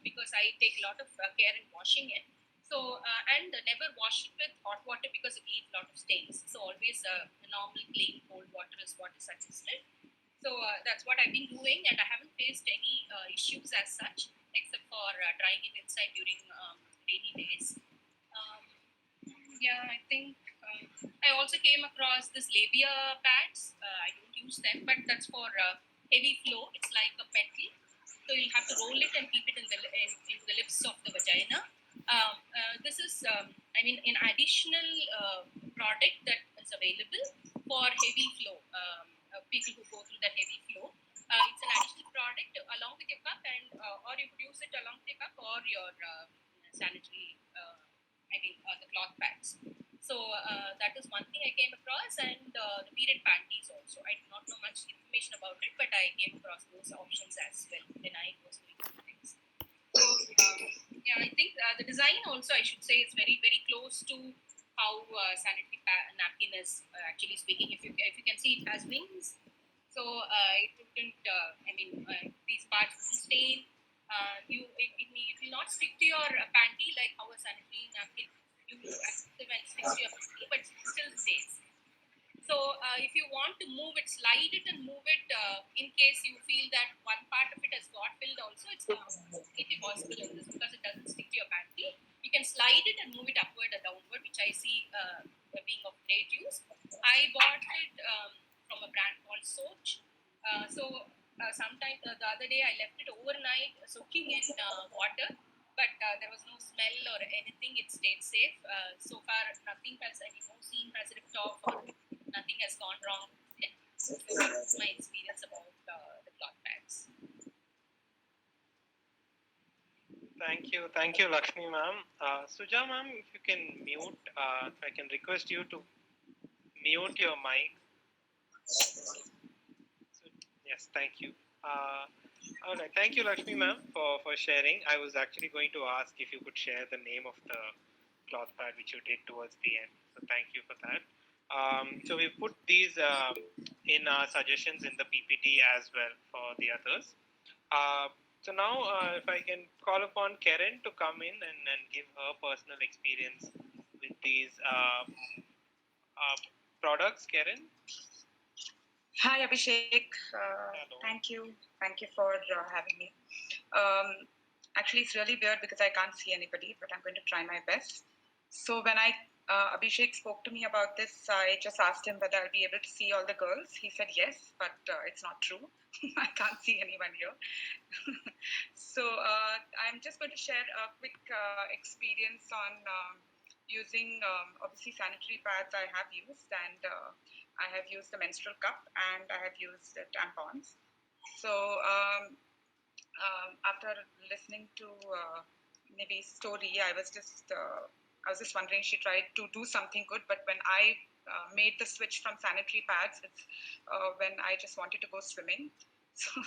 because I take a lot of care in washing it. So, and never wash it with hot water because it leaves a lot of stains. So, always normal, plain, cold water is what is suggested. So, that's what I've been doing, and I haven't faced any issues as such, except for drying it inside during rainy days. Um, yeah, I think I also came across this labia pads. I don't use them, but that's for heavy flow. It's like a petal, so you'll have to roll it and keep it in the lips of the vagina. This is, an additional product that is available for heavy flow. People who go through that heavy flow. It's an additional product along with your cup, and or you could use it along with your cup or your sanitary. The cloth pads. So that is one thing I came across, and the period panties also. I do not know much information about it, but I came across those options as well when I was doing other things. So I think the design also, I should say, is very very close to how sanitary napkin is actually speaking. If you can see, it has wings, so it wouldn't. These parts will stain. It will not stick to your panty like how a sanitary napkin you active and sticks to your panty, but it still stays. So if you want to move it, slide it and move it in case you feel that one part of it has got filled also, it's not completely possible in this because it doesn't stick to your panty. You can slide it and move it upward or downward, which I see being of great use. I bought it from a brand called Soch. Sometime the other day I left it overnight soaking in water, but there was no smell or anything. It stayed safe. So far, nothing has, no seam has ripped off or nothing has gone wrong with it. So that's my experience about the cloth pads. Thank you, Lakshmi ma'am. Suja ma'am, if you can mute, if I can request you to mute your mic. Yes, thank you. All right, thank you, Lakshmi ma'am, for sharing. I was actually going to ask if you could share the name of the cloth pad which you did towards the end. So thank you for that. So we put these in our suggestions in the PPT as well for the others. So now, if I can call upon Karen to come in and give her personal experience with these products, Karen. Hi, Abhishek. Thank you for having me. Actually, it's really weird because I can't see anybody, but I'm going to try my best. So when Abhishek spoke to me about this, I just asked him whether I'll be able to see all the girls. He said yes, but it's not true. I can't see anyone here. So I'm just going to share a quick experience on using obviously sanitary pads I have used, and I have used the menstrual cup, and I have used the tampons. So after listening to Nivi's story, I was just wondering, she tried to do something good, but when I made the switch from sanitary pads, it's when I just wanted to go swimming. So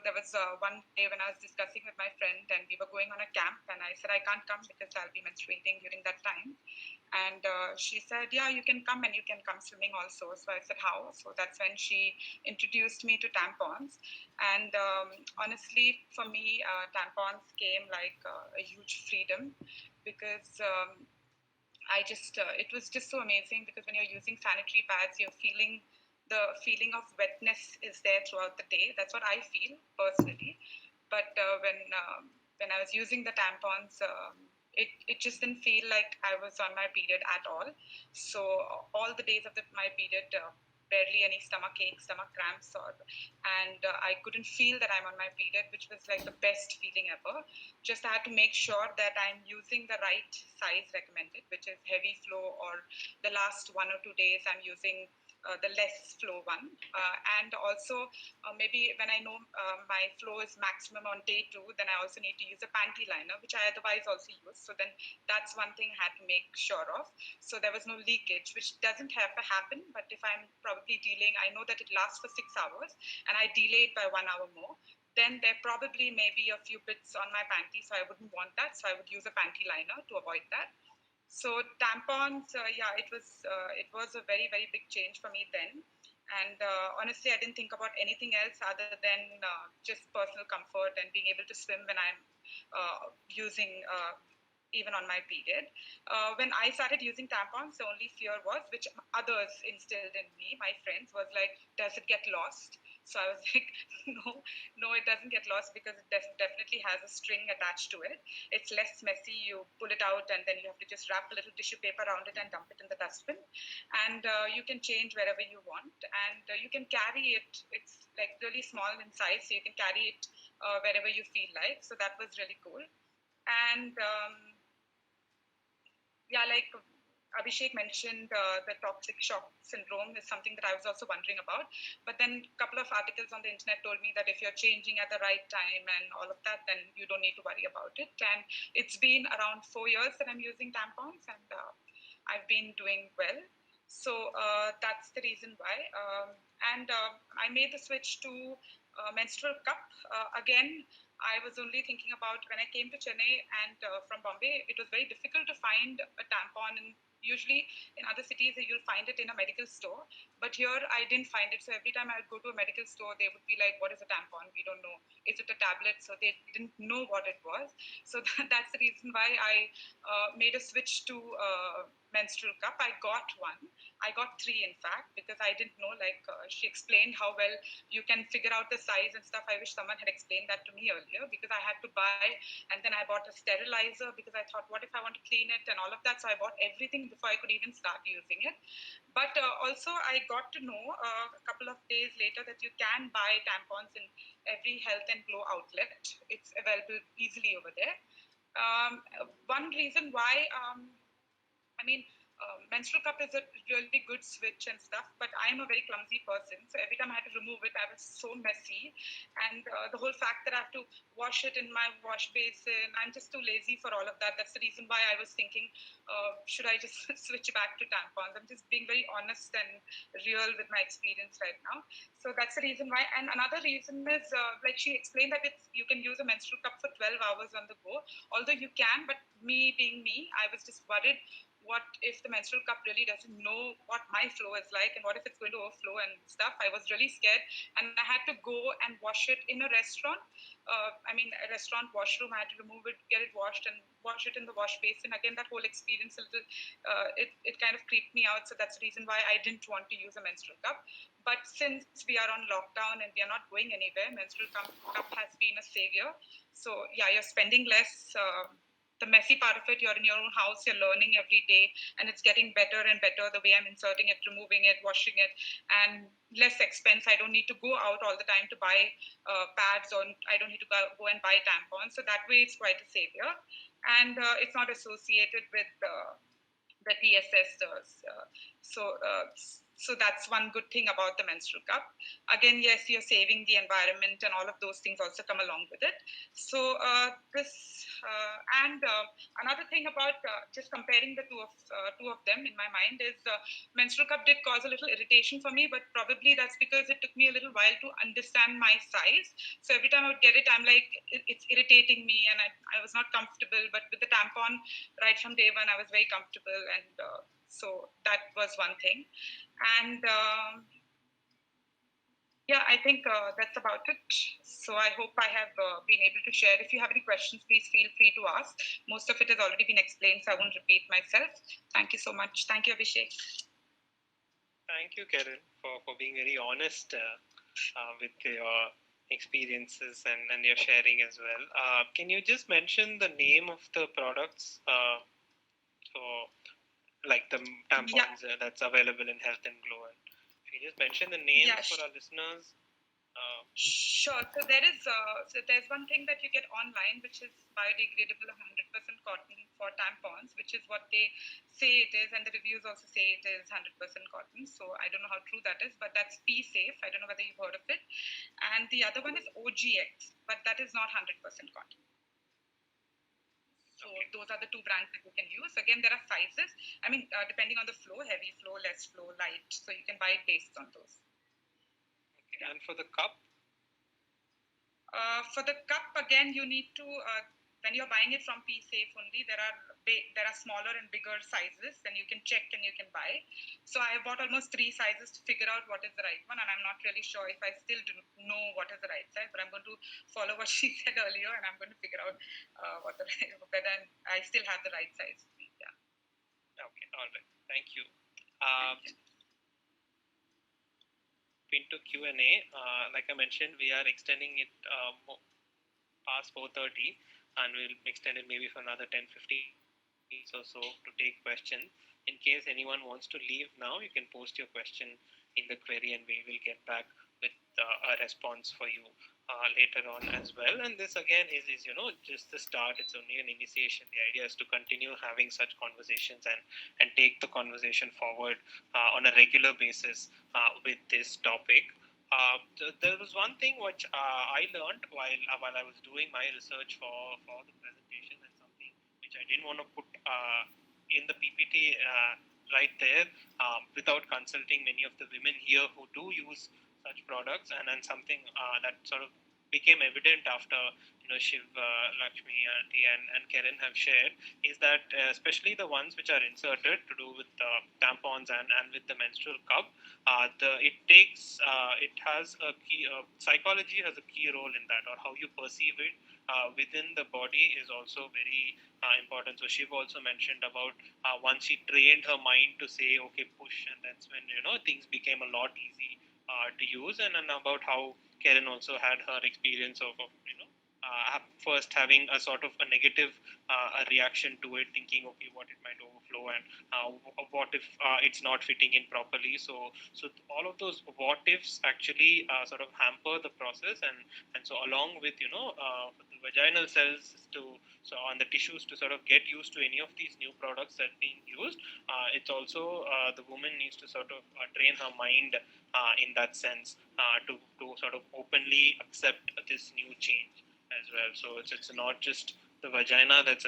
there was one day when I was discussing with my friend, and we were going on a camp, and I said I can't come because I'll be menstruating during that time. And she said, yeah, you can come, and you can come swimming also. So I said, how? So that's when she introduced me to tampons. And honestly, for me, tampons came like a huge freedom, because it was just so amazing, because when you're using sanitary pads, the feeling of wetness is there throughout the day. That's what I feel personally. But when I was using the tampons, it just didn't feel like I was on my period at all. So all the days of my period, barely any stomach aches, stomach cramps, and I couldn't feel that I'm on my period, which was like the best feeling ever. Just I had to make sure that I'm using the right size recommended, which is heavy flow, or the last 1 or 2 days I'm using the less flow one. And also maybe when I know my flow is maximum on day 2, then I also need to use a panty liner, which I otherwise also use. So then that's one thing I had to make sure of. So there was no leakage, which doesn't have to happen. But if I'm probably dealing, I know that it lasts for 6 hours and I delay it by 1 hour more, then there probably may be a few bits on my panty. So I wouldn't want that. So I would use a panty liner to avoid that. So tampons, it was a very, very big change for me then. And honestly, I didn't think about anything else other than just personal comfort and being able to swim when I'm using even on my period. When I started using tampons, the only fear was, which others instilled in me, my friends, was like, does it get lost? So I was like, no, it doesn't get lost because it definitely has a string attached to it. It's less messy. You pull it out and then you have to just wrap a little tissue paper around it and dump it in the dustbin. And you can change wherever you want. And you can carry it. It's like really small in size, so you can carry it wherever you feel like. So that was really cool. And like Abhishek mentioned, the toxic shock syndrome is something that I was also wondering about. But then a couple of articles on the internet told me that if you're changing at the right time and all of that, then you don't need to worry about it. And it's been around 4 years that I'm using tampons, and I've been doing well. So that's the reason why. And I made the switch to menstrual cup. Again, I was only thinking about when I came to Chennai and from Bombay, it was very difficult to find a tampon. And usually in other cities, you'll find it in a medical store. But here, I didn't find it. So every time I would go to a medical store, they would be like, what is a tampon? We don't know. Is it a tablet? So they didn't know what it was. So that's the reason why I made a switch to menstrual cup. I got one. I got 3, in fact, because I didn't know, like she explained how well you can figure out the size and stuff. I wish someone had explained that to me earlier, because I had to buy, and then I bought a sterilizer because I thought, what if I want to clean it and all of that? So I bought everything before I could even start using it. But also I got to know a couple of days later that you can buy tampons in every health and glow outlet. It's available easily over there. One reason why, menstrual cup is a really good switch and stuff, but I'm a very clumsy person. So every time I had to remove it, I was so messy. And the whole fact that I have to wash it in my wash basin, I'm just too lazy for all of that. That's the reason why I was thinking, should I just switch back to tampons? I'm just being very honest and real with my experience right now. So that's the reason why. And another reason is, like she explained, that you can use a menstrual cup for 12 hours on the go. Although you can, but me being me, I was just worried, what if the menstrual cup really doesn't know what my flow is like, and what if it's going to overflow and stuff? I was really scared, and I had to go and wash it in a restaurant. A restaurant washroom. I had to remove it, get it washed, and wash it in the wash basin. Again, that whole experience it kind of creeped me out. So that's the reason why I didn't want to use a menstrual cup. But since we are on lockdown and we are not going anywhere, menstrual cup has been a savior. So yeah, you're spending less. The messy part of it, you're in your own house, you're learning every day, and it's getting better and better, the way I'm inserting it, removing it, washing it, and less expense. I don't need to go out all the time to buy pads, or I don't need to go and buy tampons. So that way it's quite a savior. And it's not associated with the TSS. So that's one good thing about the menstrual cup. Again, yes, you're saving the environment, and all of those things also come along with it. So another thing about just comparing the two of them in my mind is, menstrual cup did cause a little irritation for me, but probably that's because it took me a little while to understand my size. So every time I would get it, I'm like, it's irritating me, and I was not comfortable. But with the tampon, right from day one, I was very comfortable, and so that was one thing. And I think that's about it. So I hope I have been able to share. If you have any questions, please feel free to ask. Most of it has already been explained, so I won't repeat myself. Thank you so much. Thank you, Abhishek. Thank you, Karen, for being very honest with your experiences and your sharing as well. Can you just mention the name of the products? So, like the tampons that's available in Health and Glow. If you just mention the names for our listeners. Sure. So there's one thing that you get online which is biodegradable 100% cotton for tampons, which is what they say it is, and the reviews also say it is 100% cotton. So I don't know how true that is, but that's P safe. I don't know whether you've heard of it. And the other one is OGX, but that is not 100% cotton. So those are the two brands that you can use. Again, there are sizes. I mean, depending on the flow, heavy flow, less flow, light. So you can buy it based on those. Okay. And for the cup? For the cup, again, you need to, when you're buying it from P-Safe only, there are smaller and bigger sizes, and you can check and you can buy. So I bought almost 3 sizes to figure out what is the right one, and I'm not really sure if I still do know what is the right size, but I'm going to follow what she said earlier, and I'm going to figure out whether I still have the right size. Yeah. Okay, all right. Thank you. Into Q&A, like I mentioned, we are extending it past 4:30, and we'll extend it maybe for another 10-15 minutes or so to take questions. In case anyone wants to leave now, you can post your question in the query, and we will get back with a response for you later on as well. And this again is just the start. It's only an initiation. The idea is to continue having such conversations and take the conversation forward on a regular basis with this topic. There was one thing which I learned while I was doing my research for the presentation, and something which I didn't want to put in the PPT right there without consulting many of the women here who do use such products, and then something that sort of became evident after Shiv, Lakshmi, Auntie, and Karen have shared, is that especially the ones which are inserted to do with tampons and with the menstrual cup, it has a key, psychology has a key role in that, or how you perceive it within the body is also very important. So Shiv also mentioned about once she trained her mind to say, okay, push, and that's when things became a lot easy to use, and about how Karen also had her experience of first having a sort of a negative a reaction to it, thinking, okay, what it might overflow, and what if it's not fitting in properly. So all of those what ifs actually sort of hamper the process, and so along with the vaginal cells on the tissues to sort of get used to any of these new products that are being used, it's also the woman needs to sort of train her mind in that sense to sort of openly accept this new change as well. So it's not just the vagina that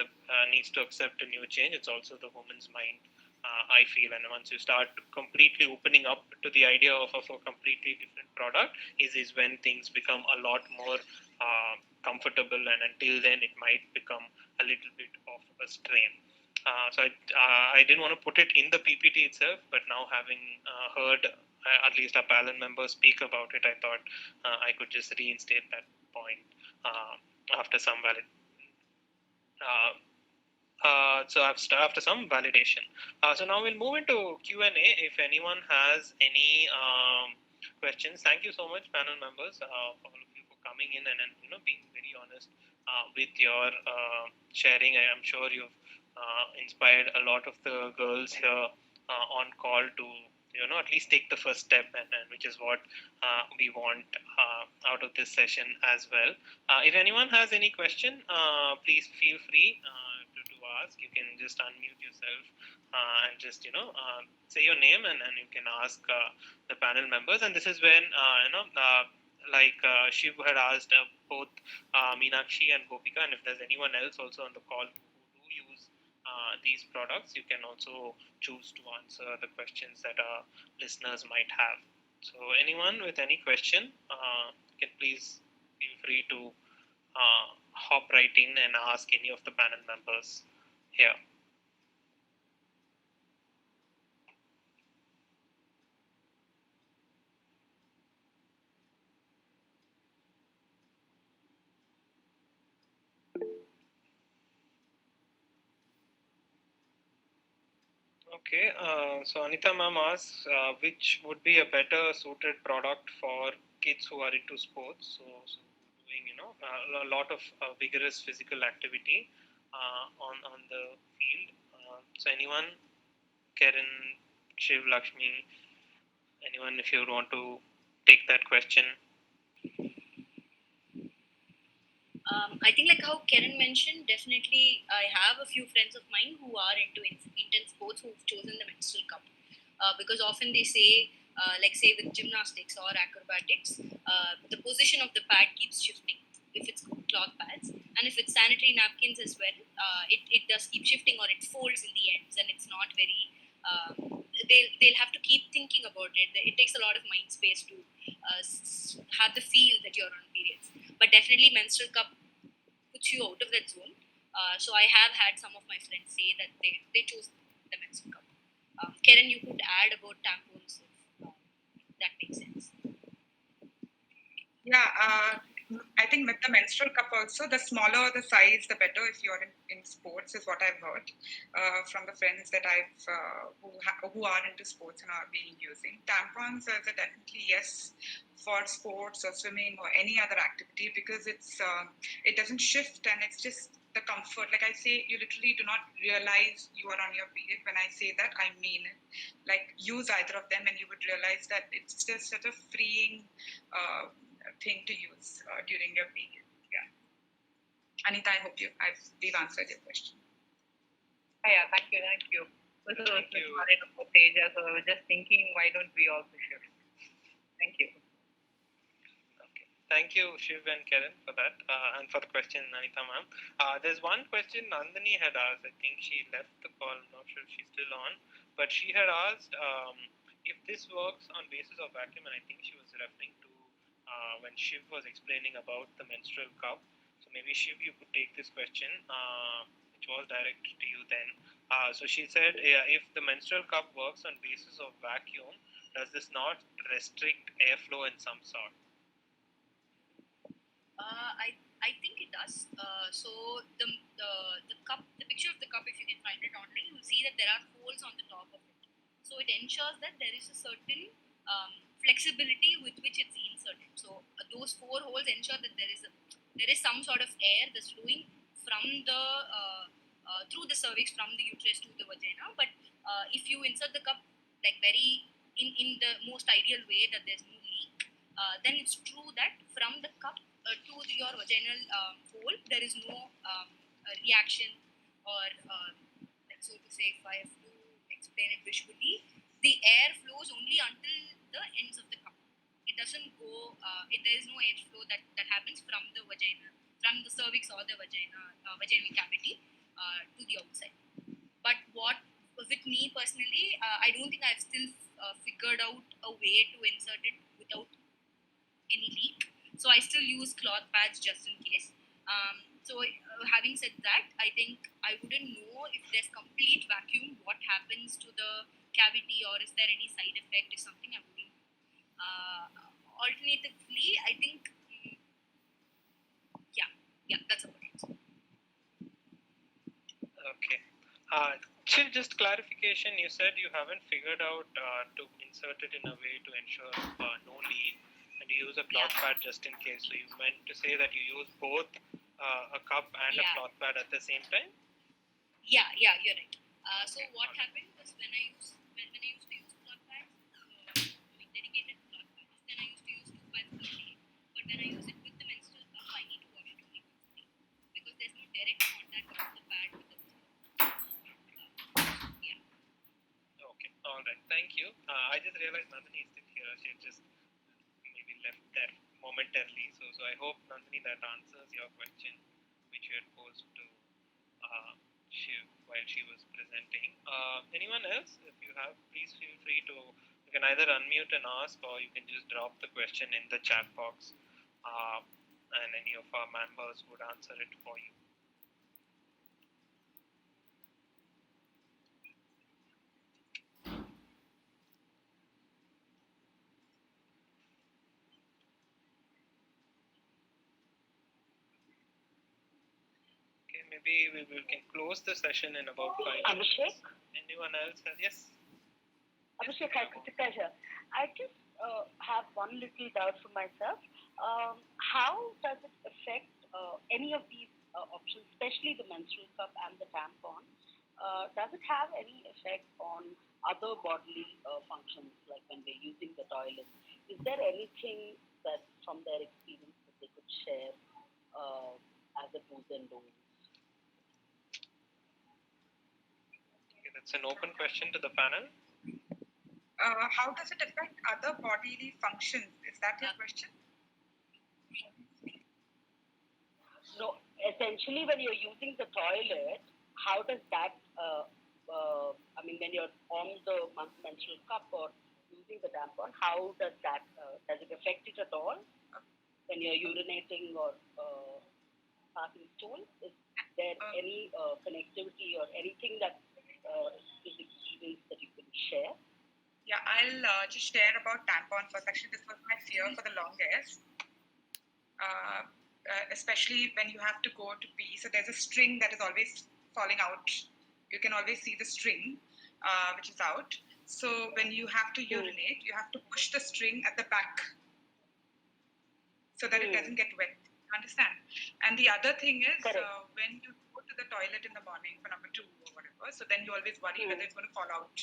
needs to accept a new change, it's also the woman's mind, I feel. And once you start completely opening up to the idea of a completely different product, is when things become a lot more comfortable, and until then it might become a little bit of a strain. So I didn't want to put it in the PPT itself, but now having heard at least a panel member speak about it, I thought I could just reinstate that point after some after some validation. So now we'll move into Q&A. If anyone has any questions, thank you so much, panel members, for all of you for coming in and being very honest with your sharing. I am sure you've inspired a lot of the girls here on call to at least take the first step, and which is what we want out of this session as well. If anyone has any question, please feel free to ask. You can just unmute yourself and just say your name, and you can ask the panel members. And this is when like Shiv had asked both Meenakshi and Gopika, and if there's anyone else also on the call who do use these products, you can also choose to answer the questions that our listeners might have. So anyone with any question can please feel free to hop right in and ask any of the panel members here. Okay, so Anita ma'am asks, which would be a better suited product for kids who are into sports, so doing a lot of vigorous physical activity on the field. So anyone, Karen, Shiv, Lakshmi, anyone, if you want to take that question. I think like how Karen mentioned, definitely I have a few friends of mine who are into intense sports who've chosen the menstrual cup because often they say, like say with gymnastics or acrobatics, the position of the pad keeps shifting. If it's cloth pads and if it's sanitary napkins as well, it does keep shifting or it folds in the ends and it's not very. They'll have to keep thinking about it. It takes a lot of mind space to have the feel that you're on periods. But definitely menstrual cup puts you out of that zone. So I have had some of my friends say that they chose the menstrual cup. Karen, you could add about tampons if that makes sense. Yeah, I think with the menstrual cup also, the smaller the size, the better if you're in sports, is what I've heard from the friends that I've who are into sports and are being using. Tampons is a definitely yes for sports or swimming or any other activity because it doesn't shift and it's just the comfort. Like I say, you literally do not realize you are on your period. When I say that, I mean it. Like use either of them and you would realize that it's just such a freeing thing to use during your period. Yeah. Anita, I hope we've answered your question. Yeah, thank you. This is Marina for Teja, so I was just thinking, why don't we also shift? Thank you. Okay. Thank you, Shiv and Karen, for that and for the question, Anita ma'am. There's one question Nandini had asked. I think she left the call. I'm not sure if she's still on, but she had asked if this works on basis of vacuum, and I think she was referring to when Shiv was explaining about the menstrual cup. So maybe Shiv, you could take this question, which was directed to you then. So she said, if the menstrual cup works on basis of vacuum, does this not restrict airflow in some sort? I think it does. So the cup, the picture of the cup, if you can find it online, you will see that there are holes on the top of it. So it ensures that there is a certain flexibility with which it's inserted. So those 4 holes ensure that there is some sort of air that's flowing from the through the cervix from the uterus to the vagina. But if you insert the cup like very in the most ideal way that there's no leak, then it's true that from the cup to your vaginal hole there is no reaction or so to say, if I have to explain it visually, the air flows only until the ends of the cup. It doesn't go. There is no airflow that happens from the vagina, from the cervix or the vaginal cavity to the outside. But what with me personally, I don't think I've still figured out a way to insert it without any leak. So I still use cloth pads just in case. So having said that, I think I wouldn't know if there's complete vacuum, what happens to the cavity or is there any side effect is something I wouldn't know. Alternatively, I think, yeah, that's about it. Okay. Chill, just clarification, you said you haven't figured out to insert it in a way to ensure no leak and you use a cloth pad just in case. So you meant to say that you use both a cup and a cloth pad at the same time? Yeah, you're right. So what happened was when I used to use cloth pads, dedicated cloth pads, then I used to use 2 pads per day. But when I use it with the menstrual cup, I need to wash it only once a day because there's no direct contact of the pad with the yeah. Okay, all right. Thank you. I just realized Nandini is still here. She just maybe left there momentarily. So I hope, Nandini, that answers your question, which you had posed to Shiv while she was presenting. Anyone else? If you have, please feel free to. You can either unmute and ask, or you can just drop the question in the chat box, and any of our members would answer it for you. Okay, maybe we can close the session in about 5 minutes. Abhishek? Anyone else? Yes. Abhishek, hi, Kritika here. I just have one little doubt for myself. How does it affect any of these options, especially the menstrual cup and the tampon? Does it have any effect on other bodily functions, like when we're using the toilet? Is there anything that, from their experience, that they could share as the do's and don'ts. Okay, that's an open question to the panel. How does it affect other bodily functions? Is that your question? No, essentially, when you're using the toilet, how does that? When you're on the menstrual cup or using the tampon, how does that? Does it affect it at all? When you're urinating or passing stool, is there any connectivity or anything that is experience that you can share? Yeah, I'll just share about tampon first. Actually, this was my fear for the longest. Especially when you have to go to pee. So there's a string that is always falling out. You can always see the string, which is out. So when you have to urinate, you have to push the string at the back so that it doesn't get wet. Understand? And the other thing is when you go to the toilet in the morning for number 2 or whatever, so then you always worry whether it's going to fall out.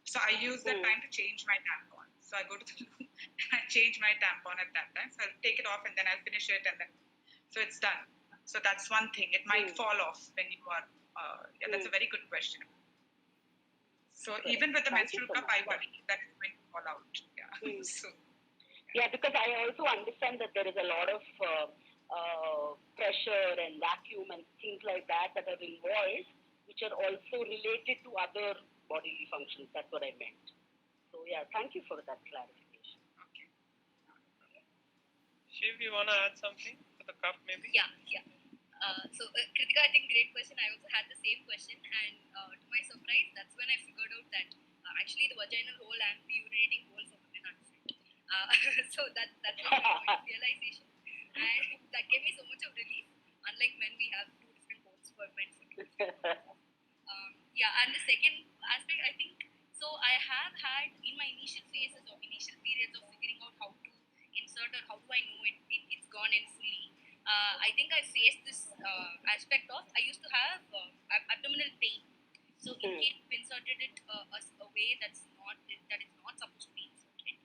So I use that time to change my tampon. So I go to the loo and I change my tampon at that time. So I'll take it off and then I'll finish it and then so it's done. So that's one thing. It might fall off when you are. That's a very good question. So even with the menstrual cup, I worry that it's going to fall out. Yeah. Because I also understand that there is a lot of pressure and vacuum and things like that are involved, which are also related to other bodily functions. That's what I meant. So thank you for that clarification. Okay. Shiv, you want to add something for the cup maybe? Yeah. So Kritika, I think great question. I also had the same question, and to my surprise, that's when I figured out that actually the vaginal hole and the urinating hole for women are different. So that was my realization, and that gave me so much of relief. Unlike men, we have 2 different holes for men for 2 different purposes. And the second aspect, I think, so I have had in my initial phases or initial periods of figuring out how to insert or how do I know it's gone in fully. I think I faced this aspect of I used to have abdominal pain. So in case you inserted it a way that is not supposed to be inserted.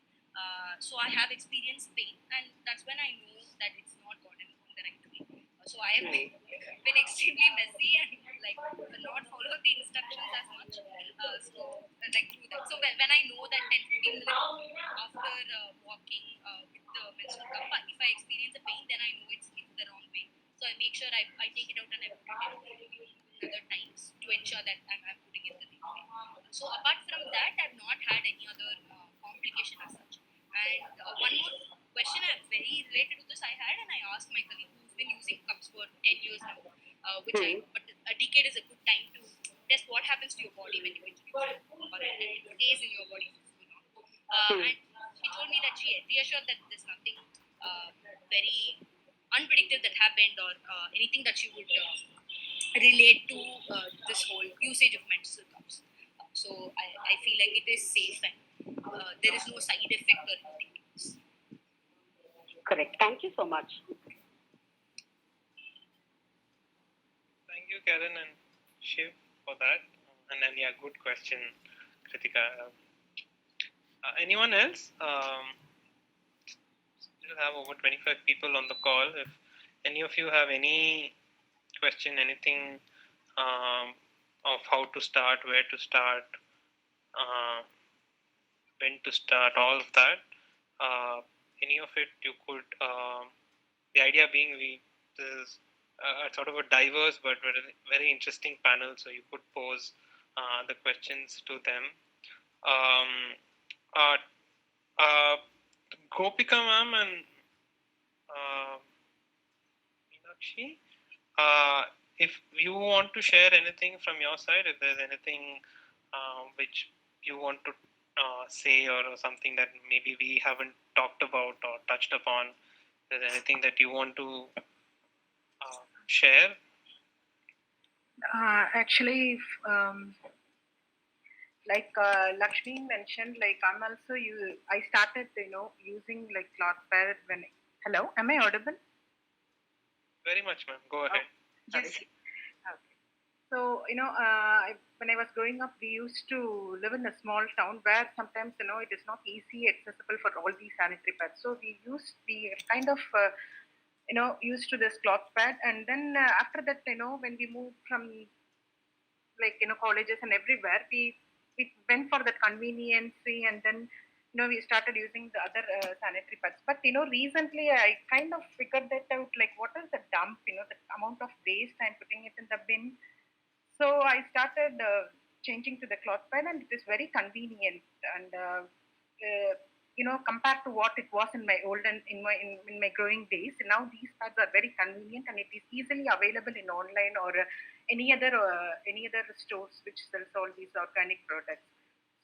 So I have experienced pain, and that's when I know that it's not gone in the right way. So I have been extremely messy and not follow the instructions as much. So do that. So when I know that 10-15 minutes after walking with the menstrual cup, if I experience a pain, then I know it's the wrong way. So I make sure I take it out and I put it in other times to ensure that I'm putting it the right way. So apart from that, I've not had any other complication as such. And one more question very related to this I had, and I asked my colleague who's been using cups for 10 years now, but a decade is a good time to test what happens to your body when you introduce it, or it stays in your body for so long. And she told me that she reassured that there's nothing very unpredictable that happened or anything that she would relate to this whole usage of menstrual cups. So I feel like it is safe and there is no side effect or anything else. Correct. Thank you so much. Thank you, Karen and Shiv, for that. And then, good question, Kritika. Anyone else? Still have over 25 people on the call. If any of you have any question, anything of how to start, where to start, when to start, all of that, any of it you could, the idea being this is sort of a diverse but very interesting panel, so you could pose the questions to them. Gopika ma'am and Meenakshi, if you want to share anything from your side, if there's anything which you want to say or something that maybe we haven't talked about or touched upon, if there's anything that you want to share? Actually, Lakshmi mentioned, I'm also I started using cloth pad when. Hello, am I audible? Very much, ma'am. Go ahead. Yes. Okay. So when I was growing up, we used to live in a small town where sometimes it is not easy accessible for all these sanitary pads. So we kind of used to this cloth pad. And then after that, when we moved from colleges and everywhere, we went for that conveniency, and then we started using the other sanitary pads. But recently I kind of figured that out, like what is the dump, the amount of waste I'm putting it in the bin. So I started changing to the cloth pad, and it is very convenient. And compared to what it was in my olden in my growing days, now these pads are very convenient, and it is easily available in online or any other stores which sells all these organic products.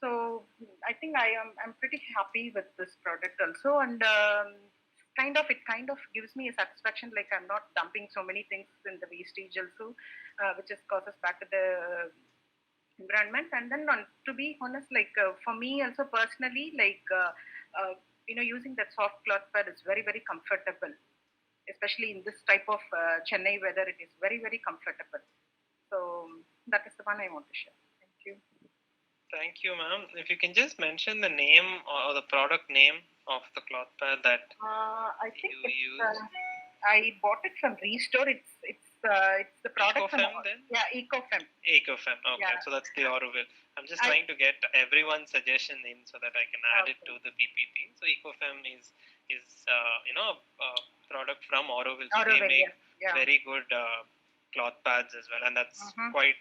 So I think I'm pretty happy with this product also, and it kind of gives me a satisfaction, like I'm not dumping so many things in the wastage also, which just causes back to the environment. And then to be honest, like for me also personally, like using that soft cloth pad is very very comfortable, especially in this type of Chennai weather. It is very very comfortable. So that is the one I want to share. Thank you. Thank you, ma'am. If you can just mention the name or the product name of the cloth pad that I think you use. I bought it from Restore. It's the product Ecofem then? Yeah, Ecofem. Ecofem. Okay, Yeah. so that's the Auroville. I'm just trying to get everyone's suggestion in so that I can add it to the PPT. So Ecofem is a product from Auroville. So they Auroville, make yeah. very good cloth pads as well, and that's quite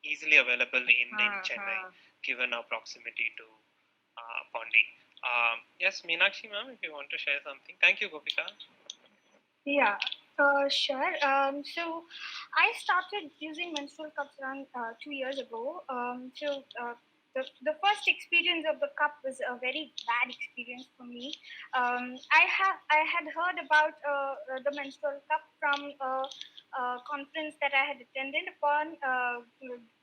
easily available in Chennai, given our proximity to Pondi. Yes, Meenakshi ma'am, if you want to share something. Thank you, Gopika. Yeah, sure. So I started using menstrual cups around 2 years ago. The first experience of the cup was a very bad experience for me. I had heard about the menstrual cup from a conference that I had attended upon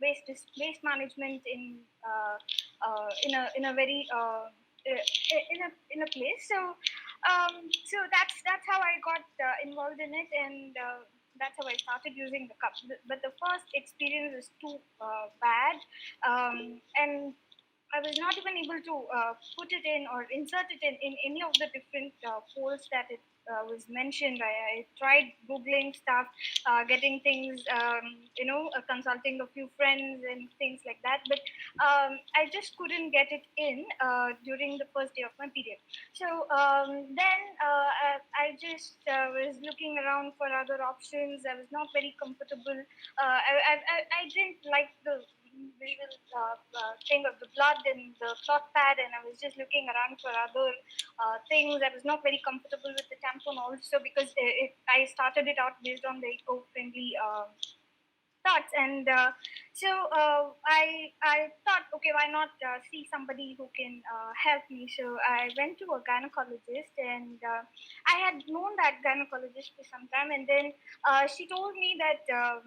waste management in a very in a place. So that's how I got involved in it, and that's how I started using the cup. But the first experience was too bad, and I was not even able to put it in or insert it in any of the different polls that it was mentioned. I tried Googling stuff, getting things, consulting a few friends and things like that. But I just couldn't get it in during the first day of my period. So then I just was looking around for other options. I was not very comfortable. I didn't like the visual thing of the blood in the cloth pad, and I was just looking around for other things. I was not very comfortable with the tampon also, because I started it out based on the eco-friendly thoughts, and I thought, okay, why not see somebody who can help me. So I went to a gynecologist, and I had known that gynecologist for some time, and then she told me that the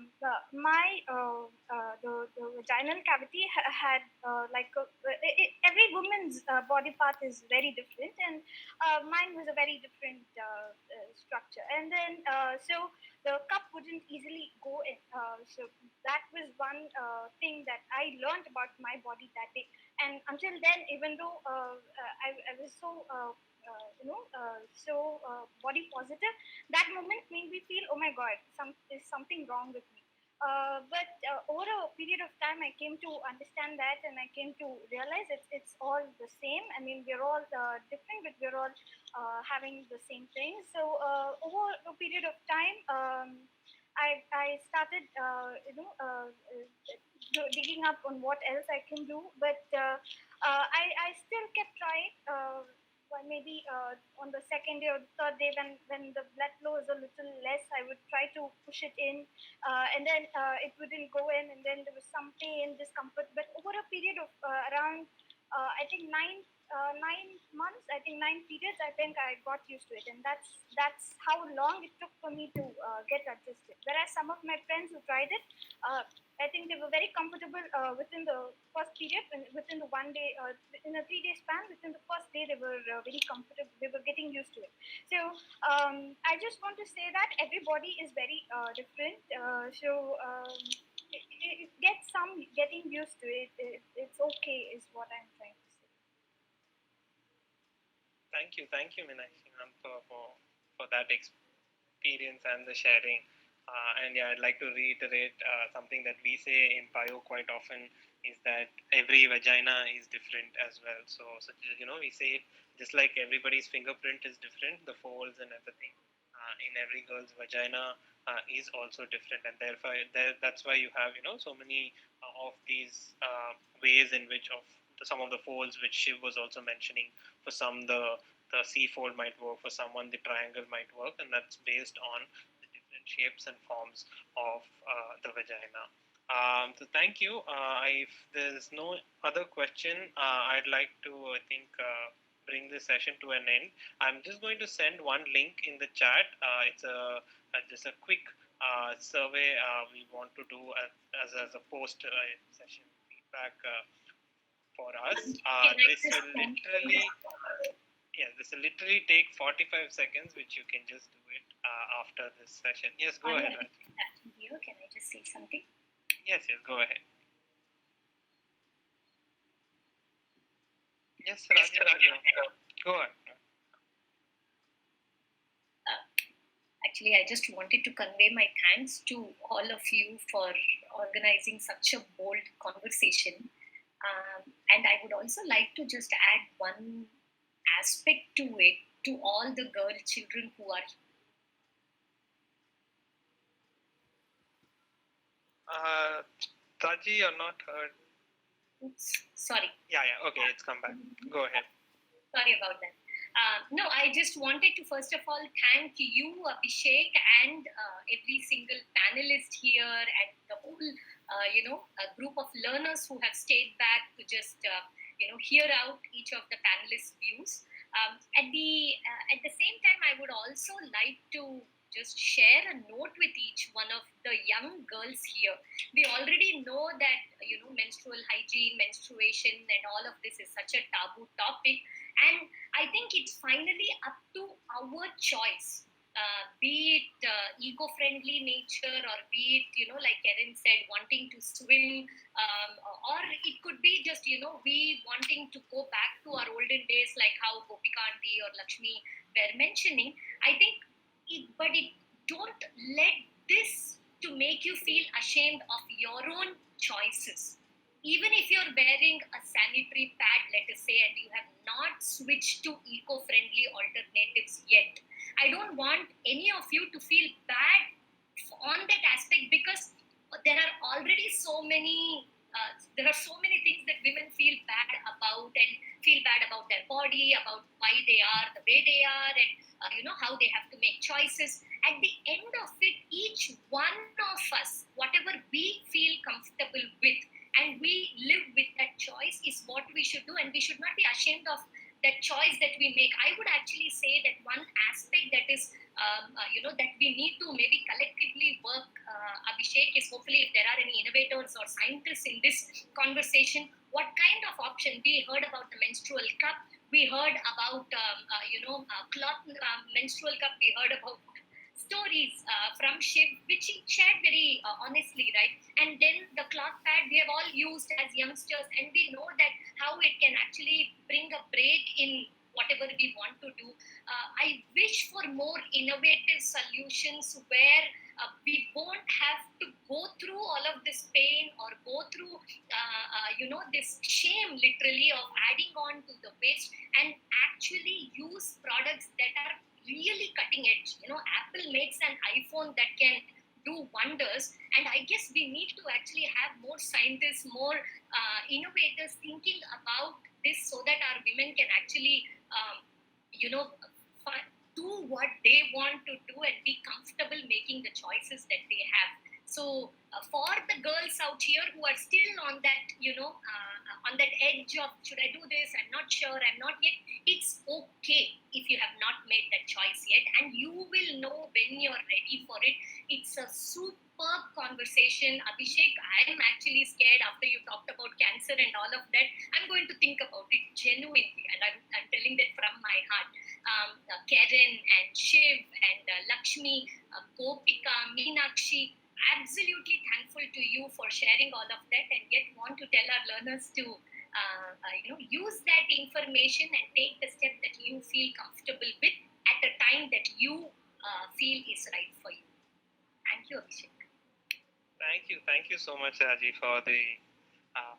vaginal cavity had every woman's body part is very different, and mine was a very different structure, and then so the cup wouldn't easily go in. So that was one thing that I learned about my body that day. And until then, even though I was so body positive, that moment made me feel, oh my God, there's something wrong with me. But over a period of time, I came to understand that, and I came to realize it's all the same. I mean, we're all different, but we're all having the same thing. So over a period of time, I started, digging up on what else I can do, but I still kept trying. Well, maybe on the second day or the third day, when the blood flow is a little less, I would try to push it in, and then it wouldn't go in, and then there was some pain, discomfort. But over a period of around, I think 9 months, I think 9 periods, I think I got used to it, and that's how long it took for me to get adjusted. Whereas some of my friends who tried it, I think they were very comfortable within the first period, and within the 1 day, in a 3 day span, within the first day, they were very comfortable. They were getting used to it. So I just want to say that everybody is very different. It gets some getting used to it. It's okay, is what I'm trying to say. Thank you, Meenakshi ma'am, for for that experience and the sharing. And yeah, I'd like to reiterate something that we say in bio quite often is that every vagina is different as well. So we say it just like everybody's fingerprint is different, the folds and everything in every girl's vagina is also different, and therefore that's why you have so many of these ways in which of some of the folds which Shiv was also mentioning. For some, the C fold might work. For someone, the triangle might work, and that's based on the different shapes and forms of the vagina. So thank you. If there's no other question, I'd like to, I think, bring this session to an end. I'm just going to send one link in the chat. It's just a quick survey we want to do as a post session feedback for us. This will literally take 45 seconds, which you can just do it after this session. Yes, go ahead. Here, can I just say something? Yes, go ahead. Yes, Rajan, go ahead. Actually, I just wanted to convey my thanks to all of you for organizing such a bold conversation. And I would also like to just add one aspect to it, to all the girl children who are Taji, you're not heard. Oops, sorry. Yeah, okay, it's come back. Go ahead. Sorry about that. No, I just wanted to first of all thank you, Abhishek, and every single panelist here, and the whole, a group of learners who have stayed back to just, hear out each of the panelists' views. At the same time, I would also like to just share a note with each one of the young girls here. We already know that menstrual hygiene, menstruation, and all of this is such a taboo topic, and I think it's finally up to our choice. Be it eco-friendly nature, or be it like Karen said, wanting to swim, or it could be just we wanting to go back to our olden days, like how Gopika Aunty or Lakshmi were mentioning. I think don't let this to make you feel ashamed of your own choices. Even if you're wearing a sanitary pad, let us say, and you have not switched to eco-friendly alternatives yet, I don't want any of you to feel bad on that aspect, because there are already so many things that women feel bad about, and feel bad about their body, about why they are the way they are, and how they have to make choices. At the end of it, each one of us, whatever we feel comfortable with, and we live with that choice, is what we should do, and we should not be ashamed of that choice that we make. I would actually say that one aspect that is that we need to maybe collectively work, Abhishek, is hopefully if there are any innovators or scientists in this conversation, what kind of option. We heard about the menstrual cup, we heard about cloth menstrual cup, we heard about stories from Shiv, which he shared very honestly, right? And then the cloth pad we have all used as youngsters, and we know that how it can actually bring a break in whatever we want to do. I wish for more innovative solutions where we won't have to go through all of this pain, or go through this shame literally of adding on to the waste, and actually use products that are really cutting edge. Apple makes an iPhone that can do wonders, and I guess we need to actually have more scientists, more innovators thinking about this, so that our women can actually do what they want to do and be comfortable making the choices that they have. So for the girls out here who are still on that on that edge of, should I do this, I'm not sure, I'm not yet, it's okay if you have not made that choice yet, and you will know when you're ready for it. It's a superb conversation. Abhishek, I'm actually scared after you talked about cancer and all of that. I'm going to think about it genuinely, and I'm telling that from my heart. Karen and Shiv and Lakshmi, Gopika, Meenakshi, absolutely thankful to you for sharing all of that, and yet want to tell our learners to use that information and take the step that you feel comfortable with. At at a time that you feel is right for you. Thank you, Abhishek. Thank you so much, Raji, for the uh,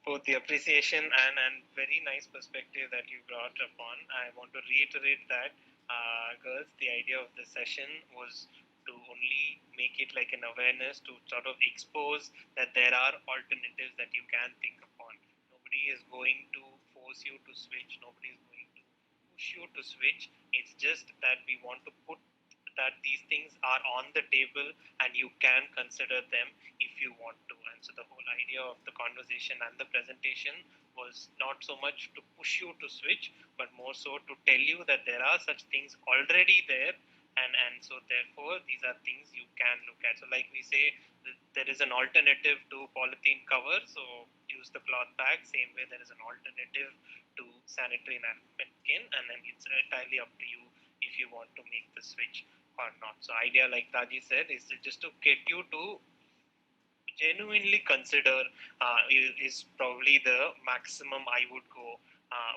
both the appreciation and very nice perspective that you brought upon. I want to reiterate that, girls, the idea of this session was to only make it like an awareness to sort of expose that there are alternatives that you can think upon. Nobody is going to force you to switch. Nobody is going to push you to switch. It's just that we want to put that these things are on the table and you can consider them if you want to. And so the whole idea of the conversation and the presentation was not so much to push you to switch, but more so to tell you that there are such things already there, and so therefore these are things you can look at. So like we say, there is an alternative to polythene cover, so use the cloth bag. Same way there is an alternative to sanitary napkin, and then it's entirely up to you if you want to make the switch or not. So idea, like Taji said, is just to get you to genuinely consider, is probably the maximum I would go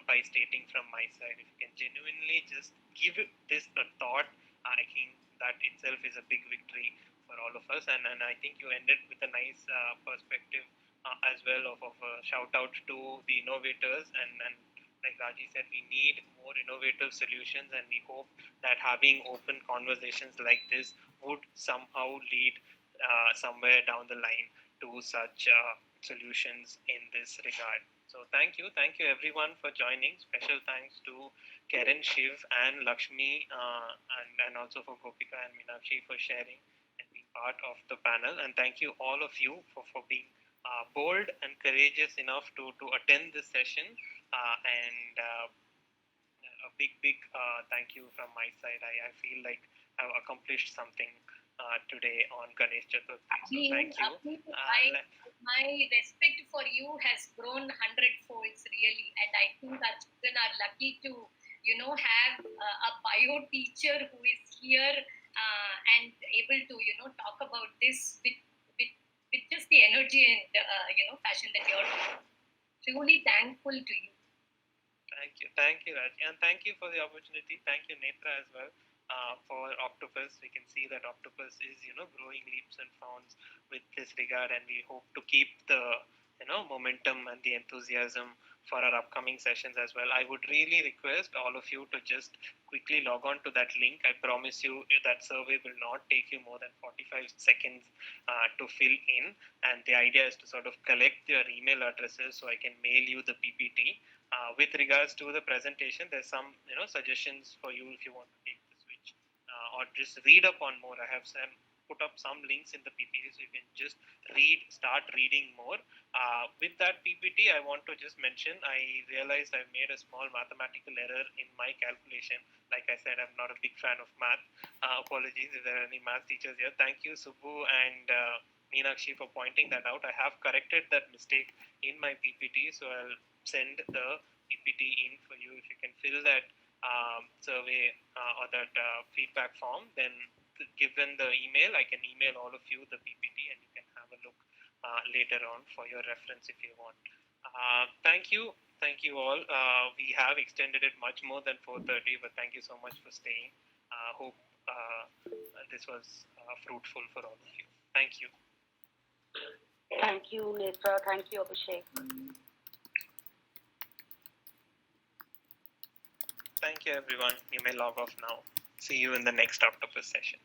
by stating from my side. If you can genuinely just give this a thought, I think that itself is a big victory for all of us. And I think you ended with a nice perspective as well of a shout out to the innovators, and like Raji said, we need more innovative solutions, and we hope that having open conversations like this would somehow lead somewhere down the line to such solutions in this regard. So thank you everyone for joining. Special thanks to Karen, Shiv, and Lakshmi, and also for Gopika and Meenakshi for sharing and being part of the panel. And thank you all of you for being bold and courageous enough to attend this session. And a big thank you from my side. I feel like I've accomplished something today on Ganesh Chaturthi. So thank you. My respect for you has grown 100-folds, really, and I think our children are lucky to, have a bio teacher who is here and able to, talk about this with just the energy and passion that you're truly thankful to you. Thank you, Raji, and thank you for the opportunity. Thank you, Netra, as well. For Octopus, we can see that Octopus is, growing leaps and bounds with this regard, and we hope to keep the, momentum and the enthusiasm for our upcoming sessions as well. I would really request all of you to just quickly log on to that link. I promise you that survey will not take you more than 45 seconds to fill in, and the idea is to sort of collect your email addresses so I can mail you the PPT. With regards to the presentation, there's some suggestions for you if you want to take the switch or just read up on more. I have put up some links in the PPT so you can just start reading more. With that PPT, I want to just mention, I realized I made a small mathematical error in my calculation. Like I said, I'm not a big fan of math. Apologies if there are any math teachers here. Thank you, Subbu and Meenakshi, for pointing that out. I have corrected that mistake in my PPT, so I'll send the PPT in for you. If you can fill that survey or that feedback form, then given the email, I can email all of you the PPT and you can have a look later on for your reference if you want. Thank you all. We have extended it much more than 4:30, but thank you so much for staying. Hope this was fruitful for all of you. Thank you. Thank you, Netra. Thank you, Abhishek. Thank you, everyone. You may log off now. See you in the next Octopus session.